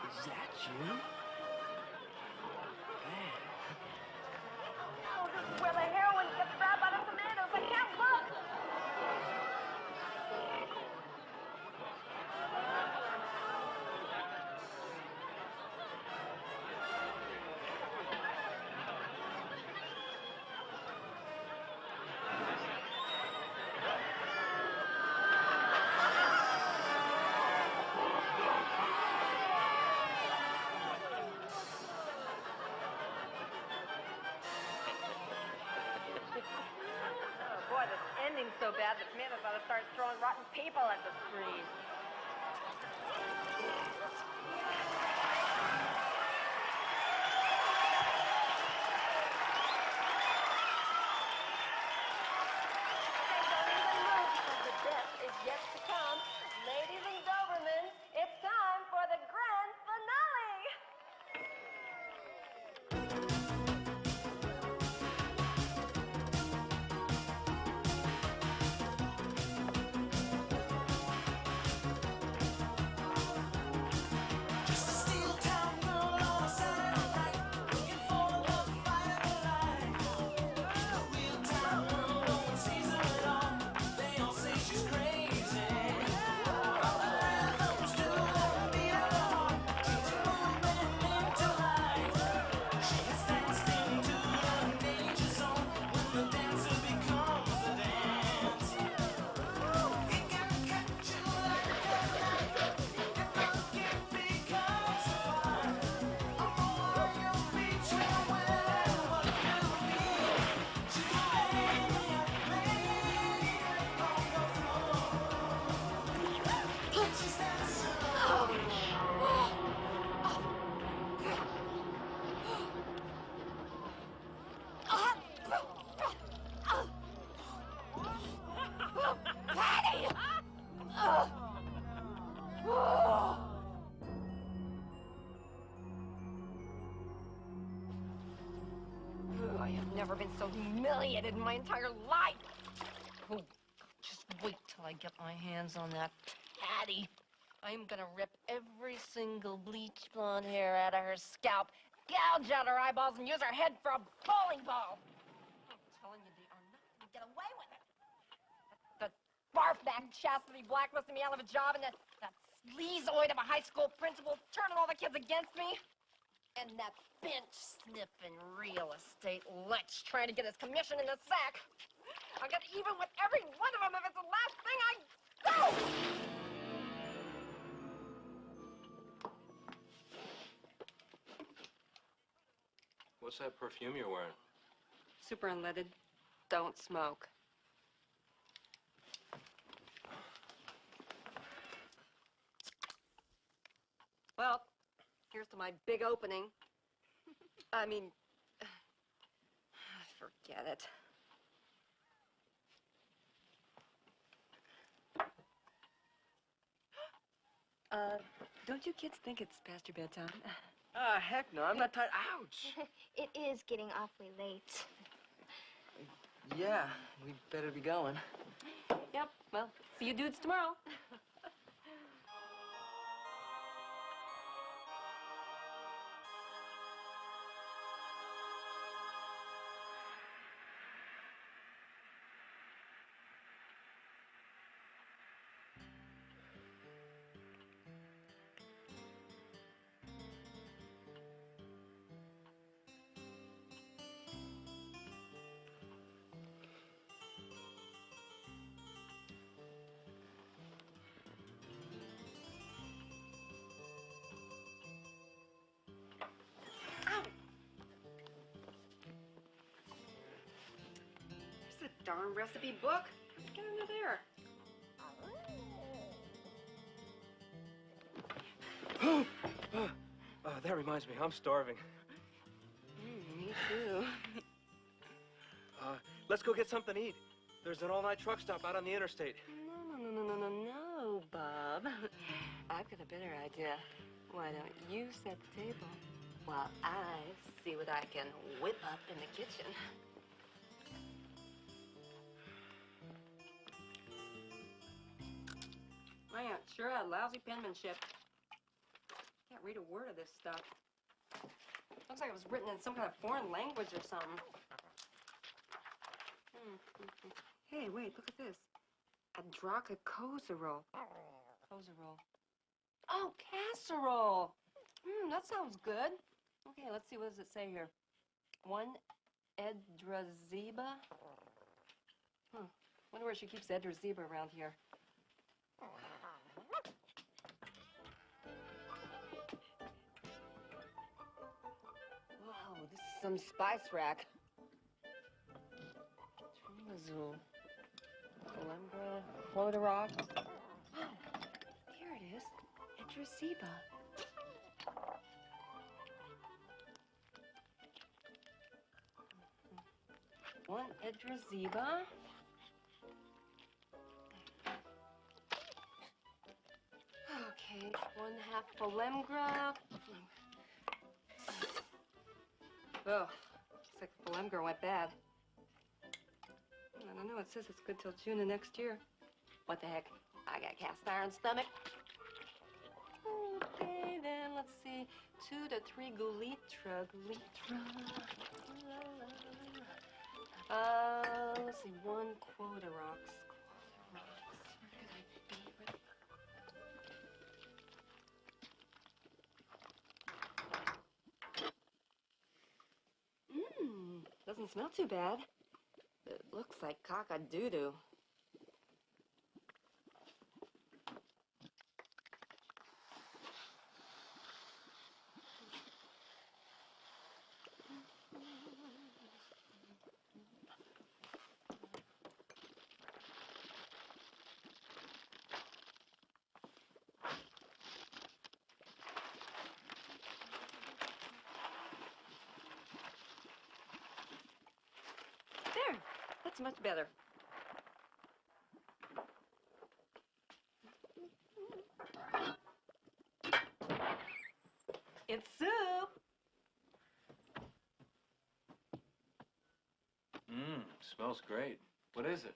Is that you? Man. Oh, this is where the heroin gets wrapped out of tomatoes. I can't look. Boy, this ending's so bad that tomatoes ought to start throwing rotten people at the screen. Don't even move because the best is yet to come. Ladies and Doberman, it's time for the grand finale. never been so humiliated in my entire life. Oh, just wait till I get my hands on that Patty. I'm gonna rip every single bleach blonde hair out of her scalp, gouge out her eyeballs, and use her head for a bowling ball. I'm telling you, they are not gonna get away with it. The barf-bag chastity blacklisting me out of a job, and that sleazoid of a high school principal turning all the kids against me. And that bench-sniffing real estate lech trying to get his commission in the sack. I'll get even with every one of them if it's the last thing I do! What's that perfume you're wearing? Super unleaded. Don't smoke. Well, here's to my big opening. I mean, forget it. Don't you kids think it's past your bedtime? Ah, heck no, I'm not tired. Ouch! It is getting awfully late. Yeah, we better be going. Yep, well, see you dudes tomorrow. There's a darn recipe book. Let's get under there. That reminds me, I'm starving. Me too. Let's go get something to eat. There's an all-night truck stop out on the interstate. No, Bob. I've got a better idea. Why don't you set the table while I see what I can whip up in the kitchen? My aunt sure had lousy penmanship. Can't read a word of this stuff. Looks like it was written in some kind of foreign language or something. Hey, wait, look at this. Adraka Kozerol. Kozerol. Oh, casserole. That sounds good. Okay, let's see, what does it say here? 1 Edrazeba? Wonder where she keeps Edrazeba around here. Wow, this is some spice rack. Trimazul. Alembra. Clodorox. Oh, here it is. Edrazeba. One Edrazeba. Okay, 1/2 Polemgra. Oh, looks like the Polemgra went bad. I don't know, it says it's good till June of next year. What the heck? I got cast iron stomach. Okay, then let's see. 2 to 3 Gulitra. Let's see, 1 Quotarox. Doesn't smell too bad. It looks like cock-a-doodle. There, that's much better. It's soup. Smells great. What is it?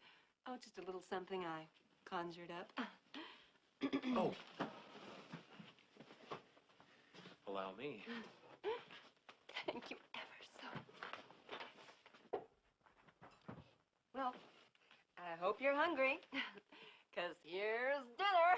Oh, just a little something I conjured up. Oh. Allow me. Thank you ever so. Well, I hope you're hungry, because here's dinner.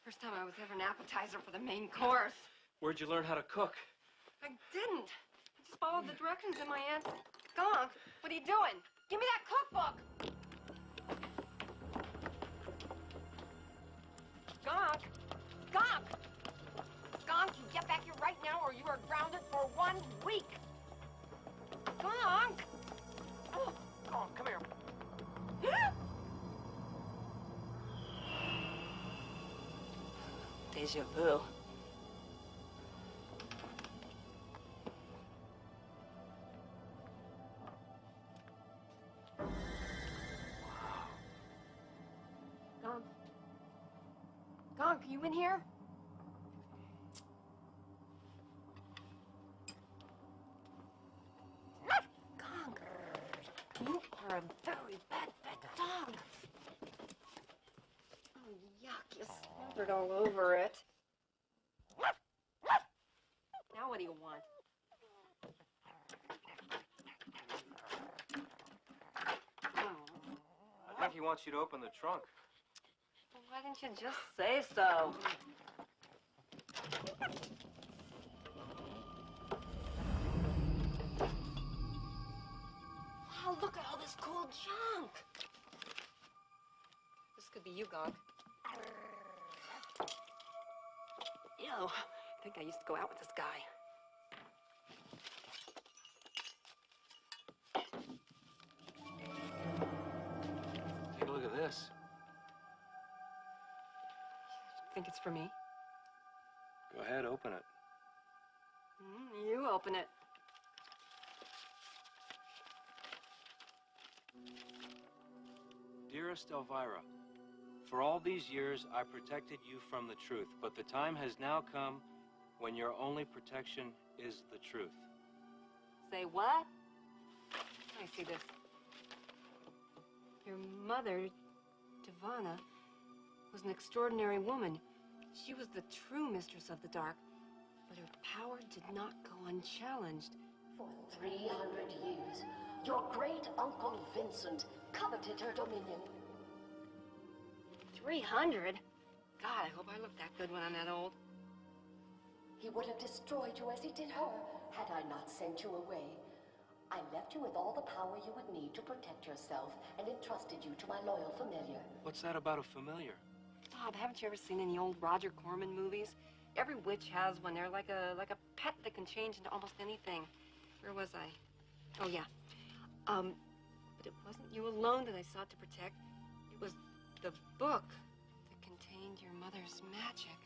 First time I was ever an appetizer for the main course. Where'd you learn how to cook? I didn't. I just followed the directions in my aunt's skunk. What are you doing? Give me that cookbook. Skunk! Skunk! Skunk, you get back here right now or you are grounded for 1 week. Skunk! Oh, come here. Deja vu. Skunk? Skunk, you in here? Skunk, you are a very bad dog. Oh, yuck, you smothered all over it. Now what do you want? I think he wants you to open the trunk. Well, why didn't you just say so? Wow, look at all this cool junk. This could be you, Gonk. Ew, I think I used to go out with this guy. Take a look at this. Think it's for me? Go ahead, open it. You open it. Dearest Elvira, for all these years, I protected you from the truth, but the time has now come when your only protection is the truth. Say what? I see this. Your mother, Divana, was an extraordinary woman. She was the true mistress of the dark, but her power did not go unchallenged. For 300 years, your great-uncle Vincent coveted her dominion. 300? God, I hope I look that good when I'm that old. He would have destroyed you as he did her, had I not sent you away. I left you with all the power you would need to protect yourself and entrusted you to my loyal familiar. What's that about a familiar? Bob, haven't you ever seen any old Roger Corman movies? Every witch has one. They're like a pet that can change into almost anything. Where was I? Oh, yeah. But it wasn't you alone that I sought to protect. It was the book that contained your mother's magic.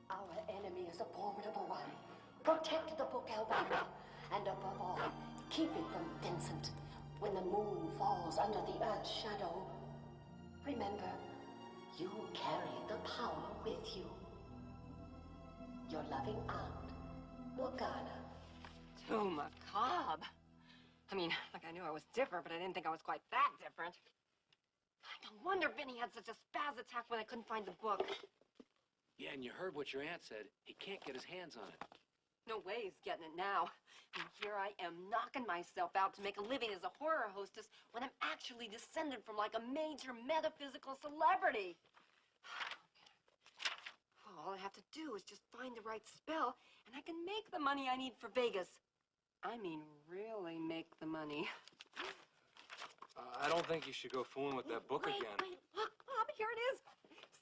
Our enemy is a formidable one. Protect the book, Elvira. And above all, keep it from Vincent. When the moon falls under the earth's shadow, remember, you carry the power with you. Your loving aunt, Morgana. Too macabre. I mean, like I knew I was different, but I didn't think I was quite that different. No wonder Vinny had such a spaz attack when I couldn't find the book. Yeah, and you heard what your aunt said. He can't get his hands on it. No way he's getting it now. And here I am knocking myself out to make a living as a horror hostess when I'm actually descended from like a major metaphysical celebrity. All I have to do is just find the right spell, and I can make the money I need for Vegas. I mean, really make the money. I don't think you should go fooling with that book again. Wait, look, Bob, here it is.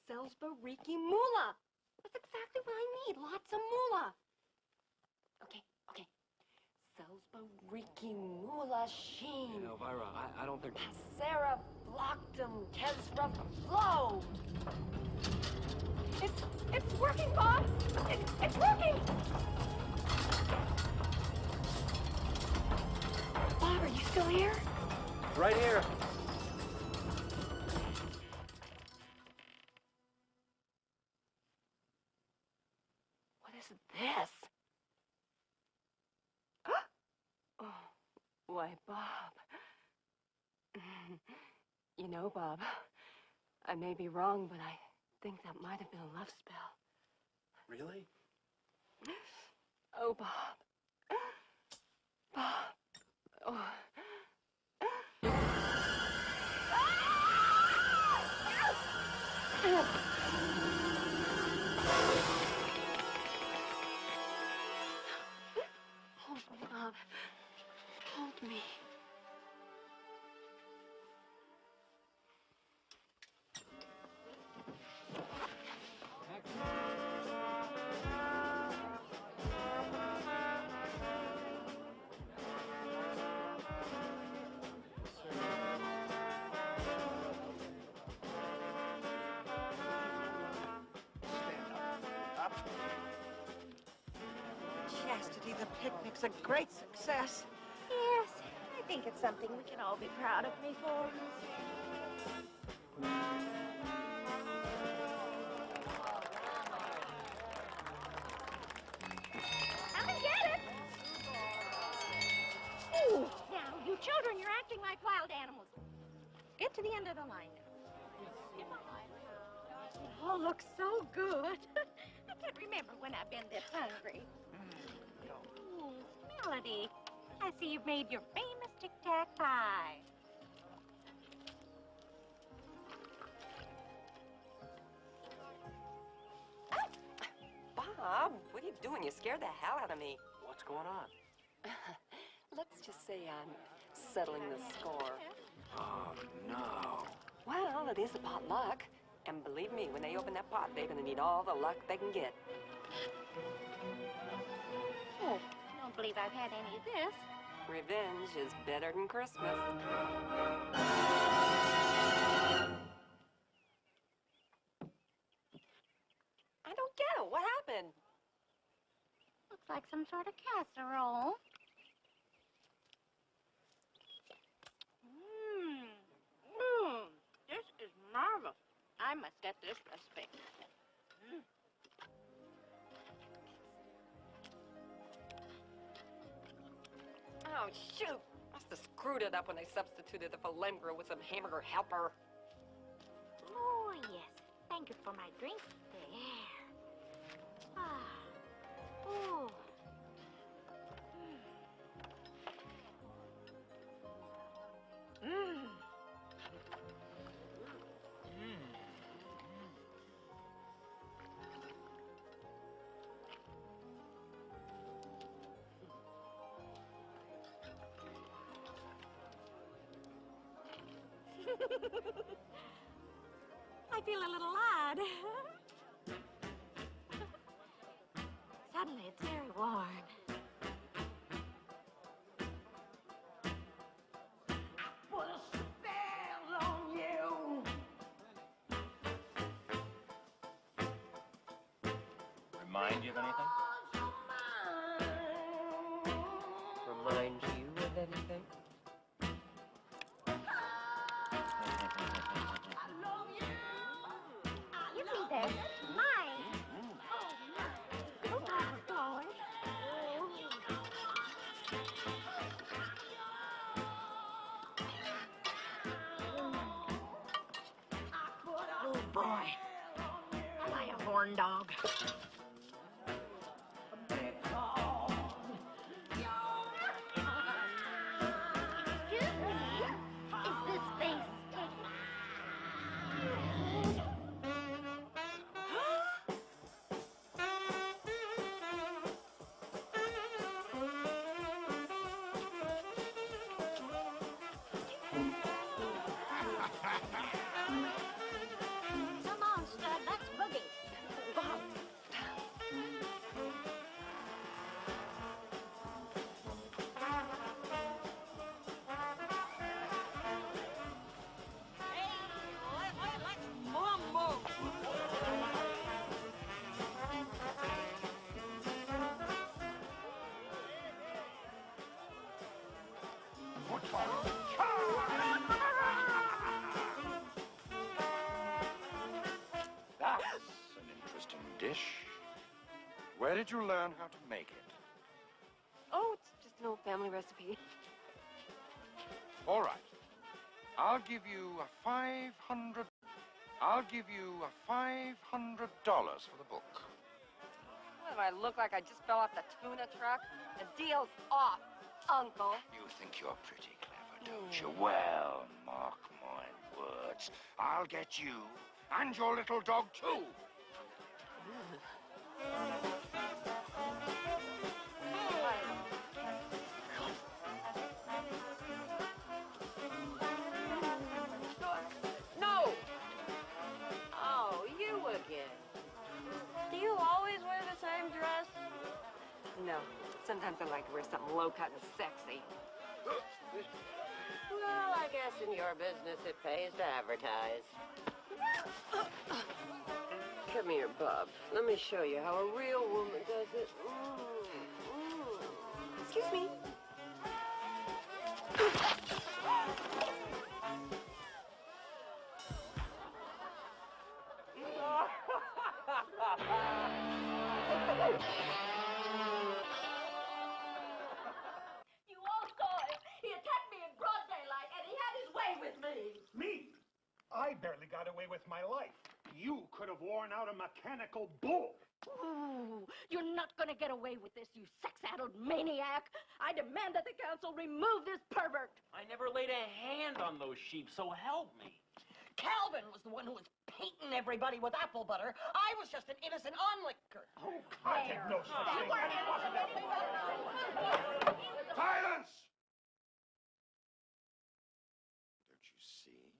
Salisbury moolah. That's exactly what I need, lots of moolah. Okay. Salisbury moolah sheen. Hey, Elvira, I don't think... Sarah Blockdom Kesra Flow. It's working, Bob. It's working. Bob, are you still here? Right here. What is this? Oh, why, Bob. You know, Bob, I may be wrong, but I think that might have been a love spell. Really? Oh, Bob. Bob. Oh. Hold me, Bob. Hold me. Chastity, the picnic's a great success. Yes, I think it's something we can all be proud of me for. Come and get it! Ooh, now, you children, you're acting like wild animals. Get to the end of the line now. It all looks so good. I can't remember when I've been this hungry. Ooh, Melody, I see you've made your famous tic-tac pie. Bob, what are you doing? You scared the hell out of me. What's going on? Let's just say I'm settling the score. Oh, no. Well, it is a potluck. And believe me, when they open that pot, they're gonna need all the luck they can get. Oh, I don't believe I've had any of this. Revenge is better than Christmas. I don't get it. What happened? Looks like some sort of casserole. This is marvelous. I must get this recipe. Oh, shoot. Must have screwed it up when they substituted the Falembra with some hamburger helper. Oh, yes. Thank you for my drink. There. Ah. Oh. Mmm. I feel a little odd. Suddenly, it's very warm. Put a spell on you. Remind you of anything? Remind you of anything? You see there, that's mine. Oh, no. Look how it's going. Oh, boy. Am I a horn dog? dish? Where did you learn how to make it? Oh, it's just an old family recipe. All right. I'll give you a $500 for the book. What, do I look like I just fell off the tuna truck? The deal's off, Uncle. You think you're pretty clever, don't you? Well, mark my words. I'll get you and your little dog, too. No! Oh, you again. Do you always wear the same dress? No. Sometimes I like to wear something low-cut and sexy. Well, I guess in your business it pays to advertise. Come here, Bob. Let me show you how a real woman does it. Excuse me. You all saw him. He attacked me in broad daylight, and he had his way with me. Me? I barely got away with my life. You could have worn out a mechanical bull. Ooh, you're not going to get away with this, you sex-addled maniac. I demand that the council remove this pervert. I never laid a hand on those sheep, so help me. Calvin was the one who was painting everybody with apple butter. I was just an innocent onlooker. Oh, I did no such thing. Silence! Don't you see?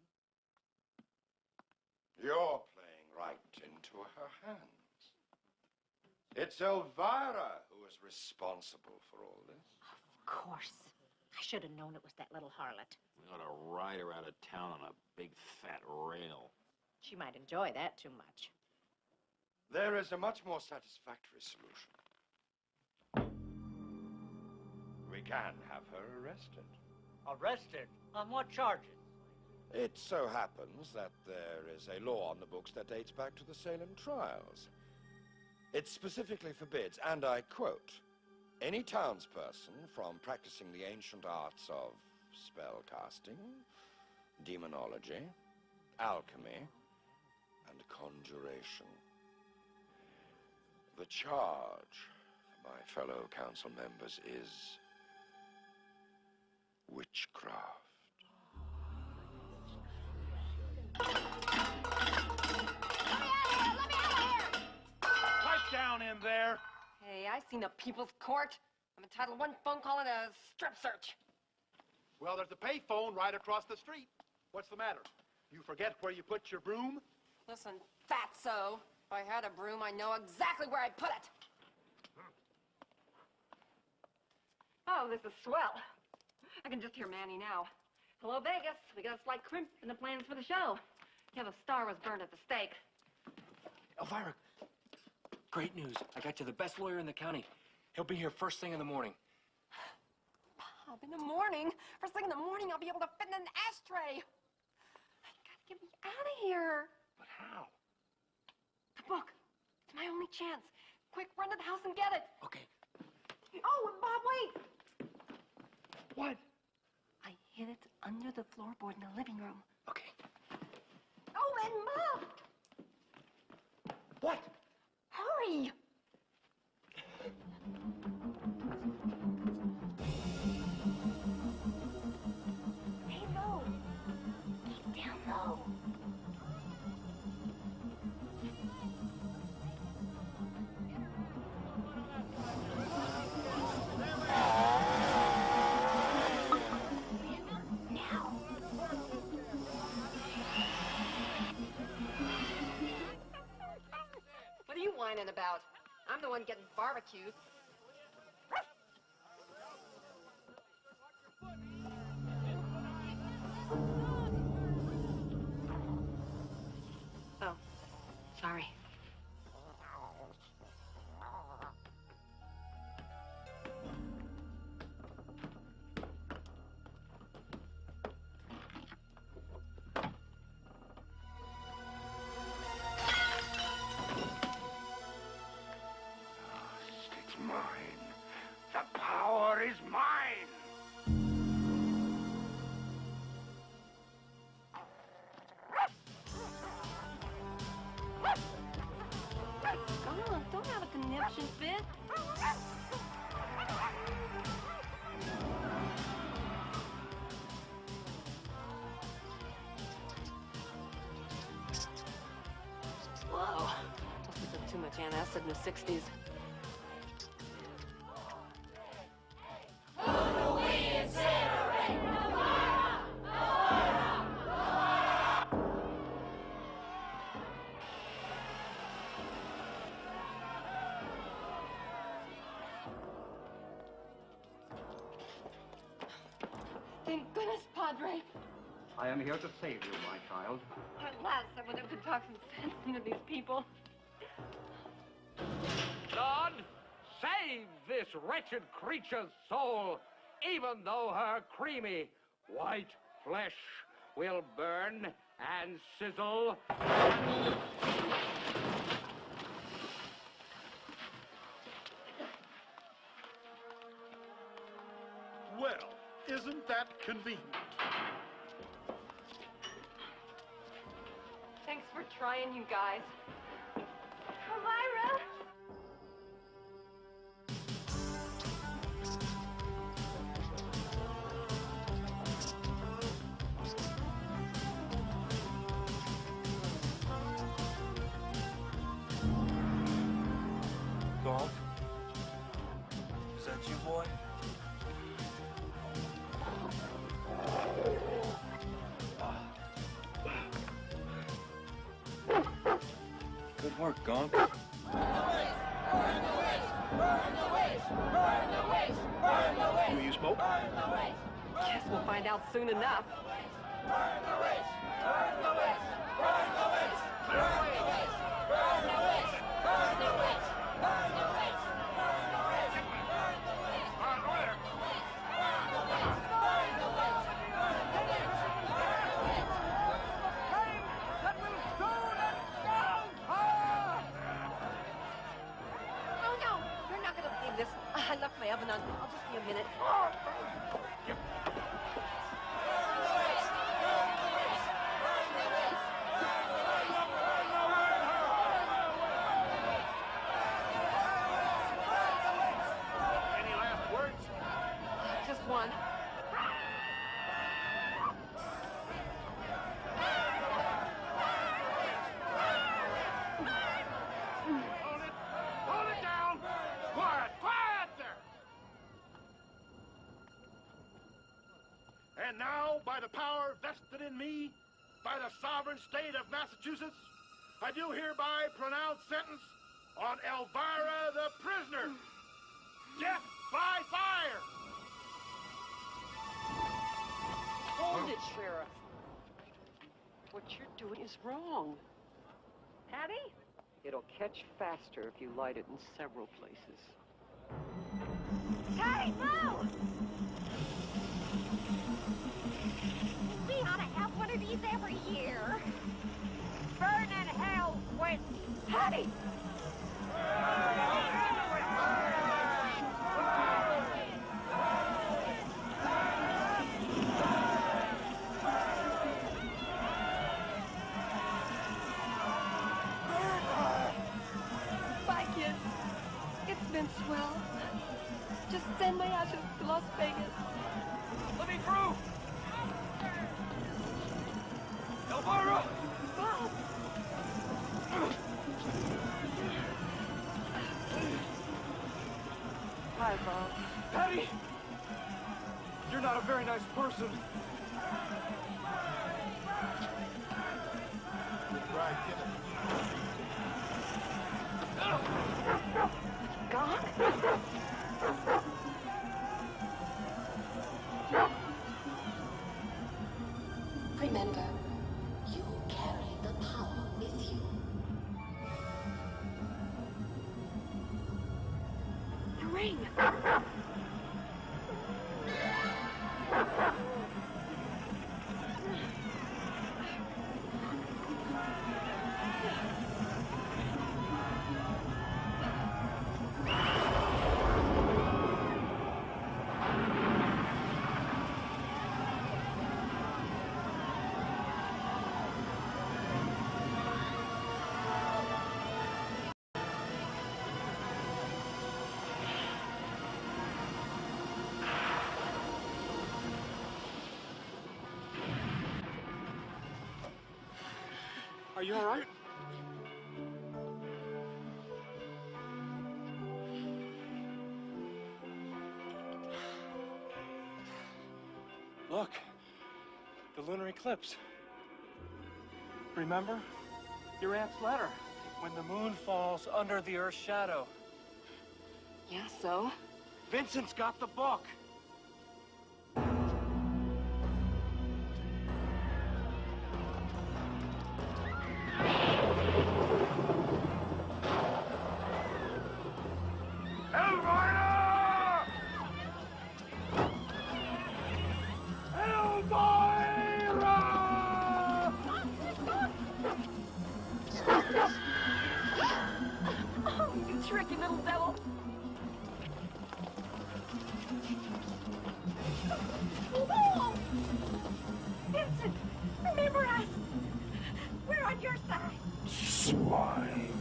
You're playing right into her hands. It's Elvira who is responsible for all this. Of course. I should have known it was that little harlot. We ought to ride her out of town on a big fat rail. She might enjoy that too much. There is a much more satisfactory solution. We can have her arrested. Arrested? On what charges? It so happens that there is a law on the books that dates back to the Salem trials. It specifically forbids, and I quote, any townsperson from practicing the ancient arts of spell casting, demonology, alchemy, and conjuration. The charge, my fellow council members, is witchcraft. Pipe down in there. Hey, I seen a people's court. I'm entitled to one phone call and a strip search. Well, there's a pay phone right across the street. What's the matter? You forget where you put your broom? Listen, fatso. If I had a broom, I know exactly where I'd put it. Oh, this is swell. I can just hear Manny now. Hello, Vegas. We got a slight crimp in the plans for the show. Yeah, the star was burned at the stake. Elvira, great news. I got you the best lawyer in the county. He'll be here first thing in the morning. Bob, in the morning? First thing in the morning, I'll be able to fit in an ashtray. You gotta get me out of here. But how? The book. It's my only chance. Quick, run to the house and get it. Okay. Oh, and Bob, wait. What? I hid it under the floorboard in the living room. Okay. Oh, and Mom! What? Hurry! Stay low. Keep down low. What are you whining about? I'm the one getting barbecued. Oh, sorry. preemption fit? Whoa. Must have took too much antacid in the 60s. Thank goodness, Padre. I am here to save you, my child. At last, someone who can talk some sense into these people. Lord, save this wretched creature's soul, even though her creamy white flesh will burn and sizzle. Well, isn't that convenient? Thanks for trying, you guys. Elvira! Golf? Is that you, boy? Good work, Gonk. Burn the witch! Burn the witch! Do you smoke? Burn the witch! Guess we'll find out soon enough. Burn the witch! Burn the witch! Burn the witch! Burn the witch! Burn the witch! Burn the witch! Burn the witch! Burn the witch! Burn the witch! Burn the witch! Burn the witch! Burn the witch! Burn the witch! Burn the witch! That will stone and drown her! Oh, no! You're not gonna believe this. I left my oven on. I'll just be a minute. Any last words? Just one. Hold it down! Quiet! Quiet there! And now, by the power vested in me by the sovereign state of Massachusetts, I do hereby pronounce sentence on Elvira the prisoner. Death by fire! Hold it, Sheriff. What you're doing is wrong. Patty? It'll catch faster if you light it in several places. Patty, move! We ought to have one of these every year. Burn in hell, witch! Patty! Bye, kids. It's been swell. Just send my ashes to Las Vegas. Let me through! Elvira! Bob! Hi, Bob. Patty! You're not a very nice person. Right, get it. Remember, you carry the power with you. The ring. you all right? Look, the lunar eclipse. Remember? Your aunt's letter. When the moon falls under the Earth's shadow. Yeah, so? Vincent's got the book. Oh, you tricky little devil. Oh! Vincent, remember us. We're on your side. Swine.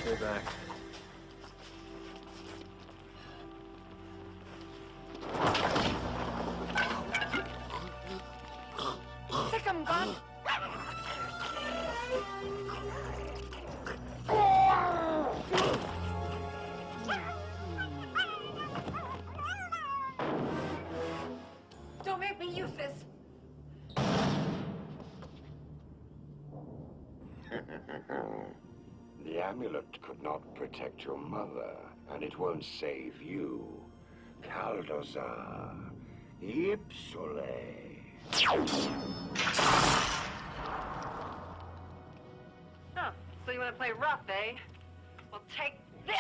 Stay back. Sick 'em, Gun. Don't make me use this. The amulet could not protect your mother, and it won't save you. Caldozar, Ipsole. Huh, so you want to play rough, eh? Well, take this!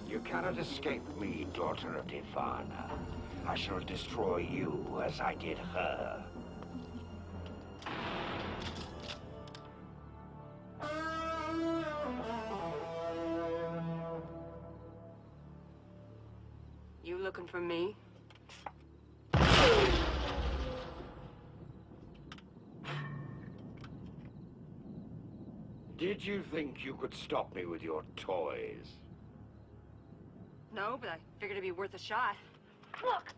You cannot escape me, daughter of Ivana. I shall destroy you as I did her. You looking for me? Did you think you could stop me with your toys? No, but I figured it'd be worth a shot. Look!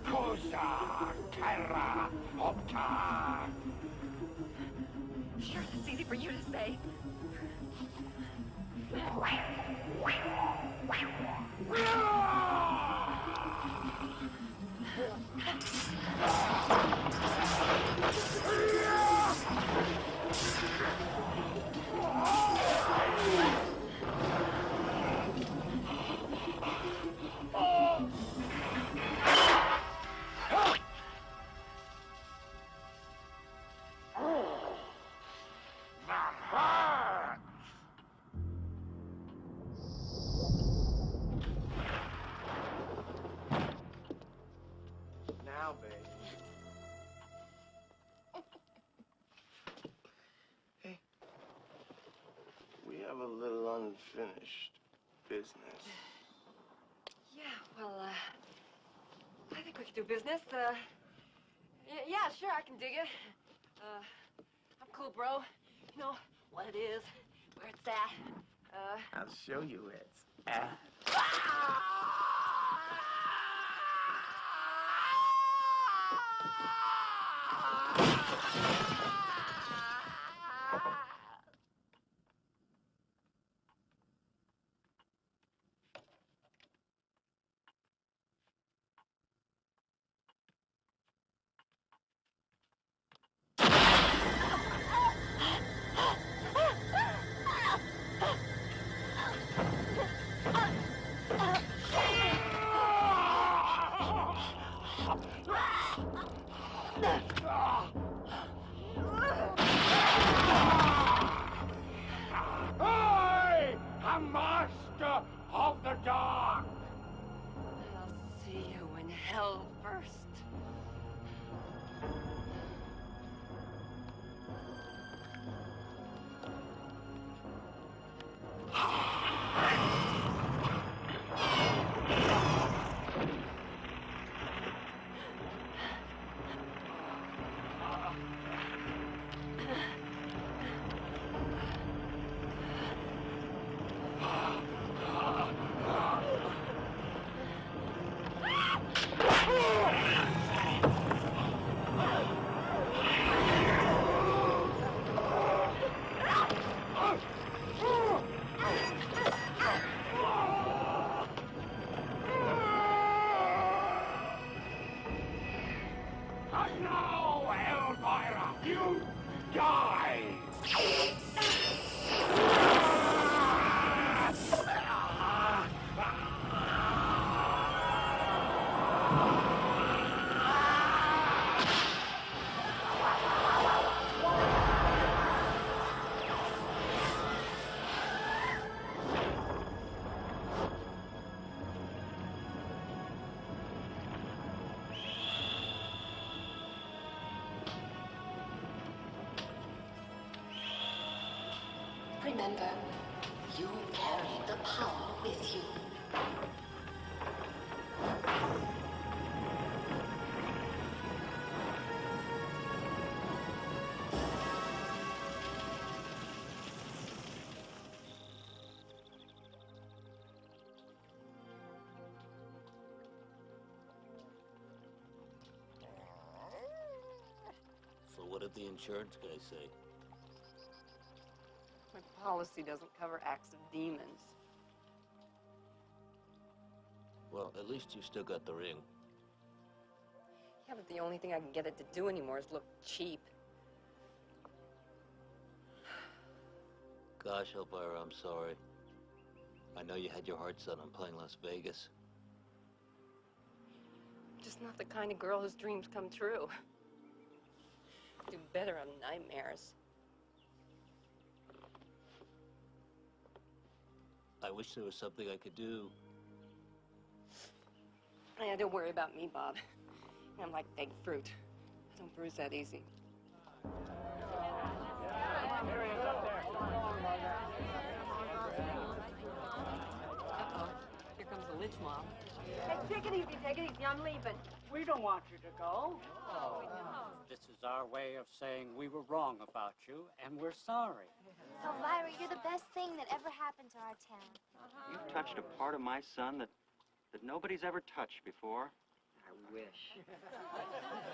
Cosa terra opta. Sure, that's easy for you to say. Now, baby. Hey, we have a little unfinished business. Yeah, well, I think we could do business. Yeah, sure, I can dig it. I'm cool, bro. You know, what it is, where it's at. I'll show you where it's at. I am master of the dark. I'll see you in hell first. And now, Elvira, you die! Remember, you carry the power with you. So what did the insurance guy say? My policy doesn't cover acts of demons. Well, at least you still got the ring. Yeah, but the only thing I can get it to do anymore is look cheap. Gosh, Elvira, I'm sorry. I know you had your heart set on playing Las Vegas. Just not the kind of girl whose dreams come true. Do better on nightmares. I wish there was something I could do. Yeah, don't worry about me, Bob. I'm like baked fruit. I don't bruise that easy. Uh-oh. Here comes the lynch mob. Hey, take it easy, I'm leaving. We don't want you to go. Oh, this is our way of saying we were wrong about you, and we're sorry. Elvira, you're the best thing that ever happened to our town. You've touched a part of my son that nobody's ever touched before. I wish.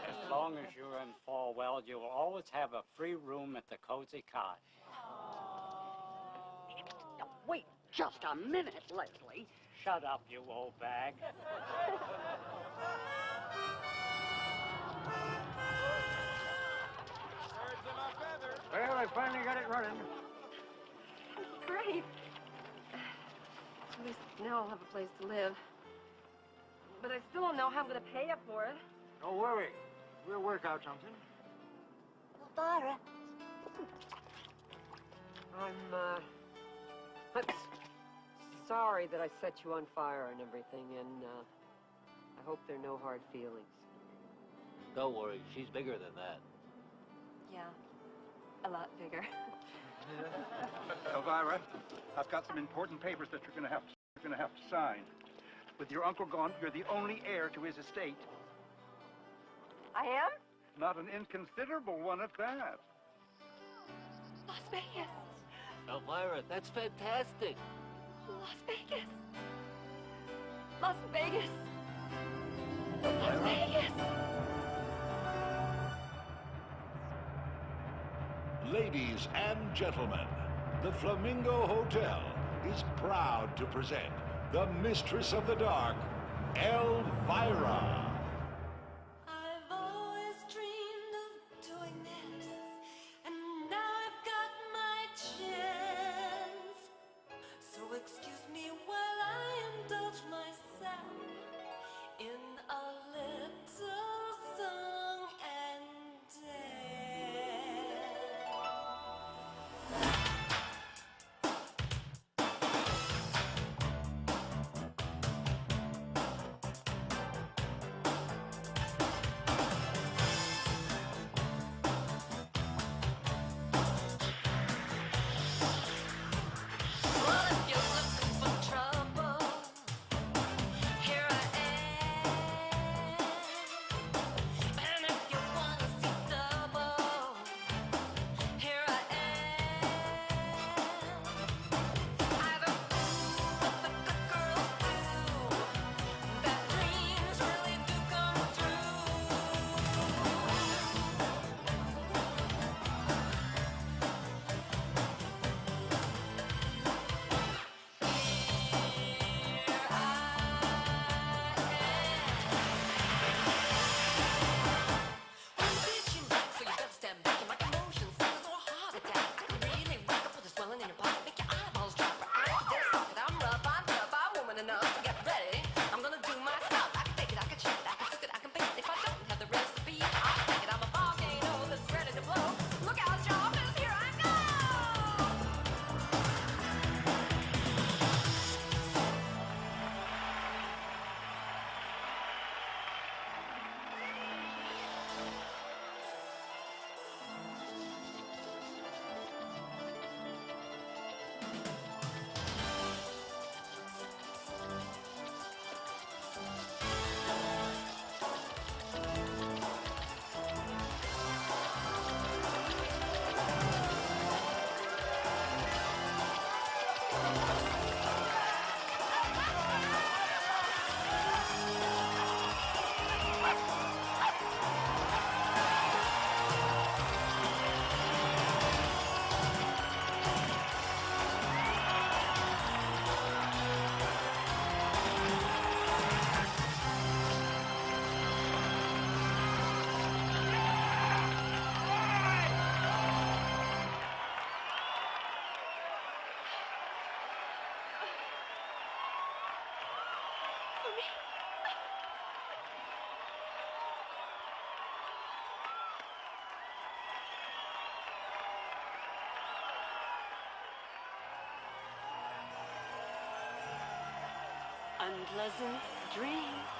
As long as you're in Falwell, you will always have a free room at the Cozy Cot. Now, wait just a minute, Leslie. Shut up, you old bag. Well, I finally got it running. Great. At least now I'll have a place to live. But I still don't know how I'm going to pay you for it. Don't worry. We'll work out something. Elvira. I'm sorry that I set you on fire and everything, and I hope there are no hard feelings. Don't worry, she's bigger than that. Yeah, a lot bigger. Elvira, I've got some important papers that you're gonna have to sign. With your uncle gone, you're the only heir to his estate. I am? Not an inconsiderable one at that. Las Vegas. Elvira, that's fantastic. Las Vegas. Las Vegas. Las Vegas. Ladies and gentlemen, the Flamingo Hotel is proud to present the Mistress of the Dark, Elvira. I've always dreamed of doing this, and now I've got my chance. So excuse me while I indulge myself in a little song and dance. Well, if you're looking for trouble, here I am. And if you wanna see double, here I am. I don't do what the good girls do, that dreams really do come So you better stand back in my commotion. Sickness or a heart attack. I can really wake up with a swelling in your pocket, make your eyeballs drop. But I ain't that sucker. I'm rough, I'm tough, I'm woman enough. Get ready, I'm gonna do my stuff. I can take it, I can cheat it, I can cook it, I can bake it. If I don't have the recipe, I'll take it. I'm a volcano that's ready to blow. Look out, y'all, 'cause here I go. Unpleasant dreams.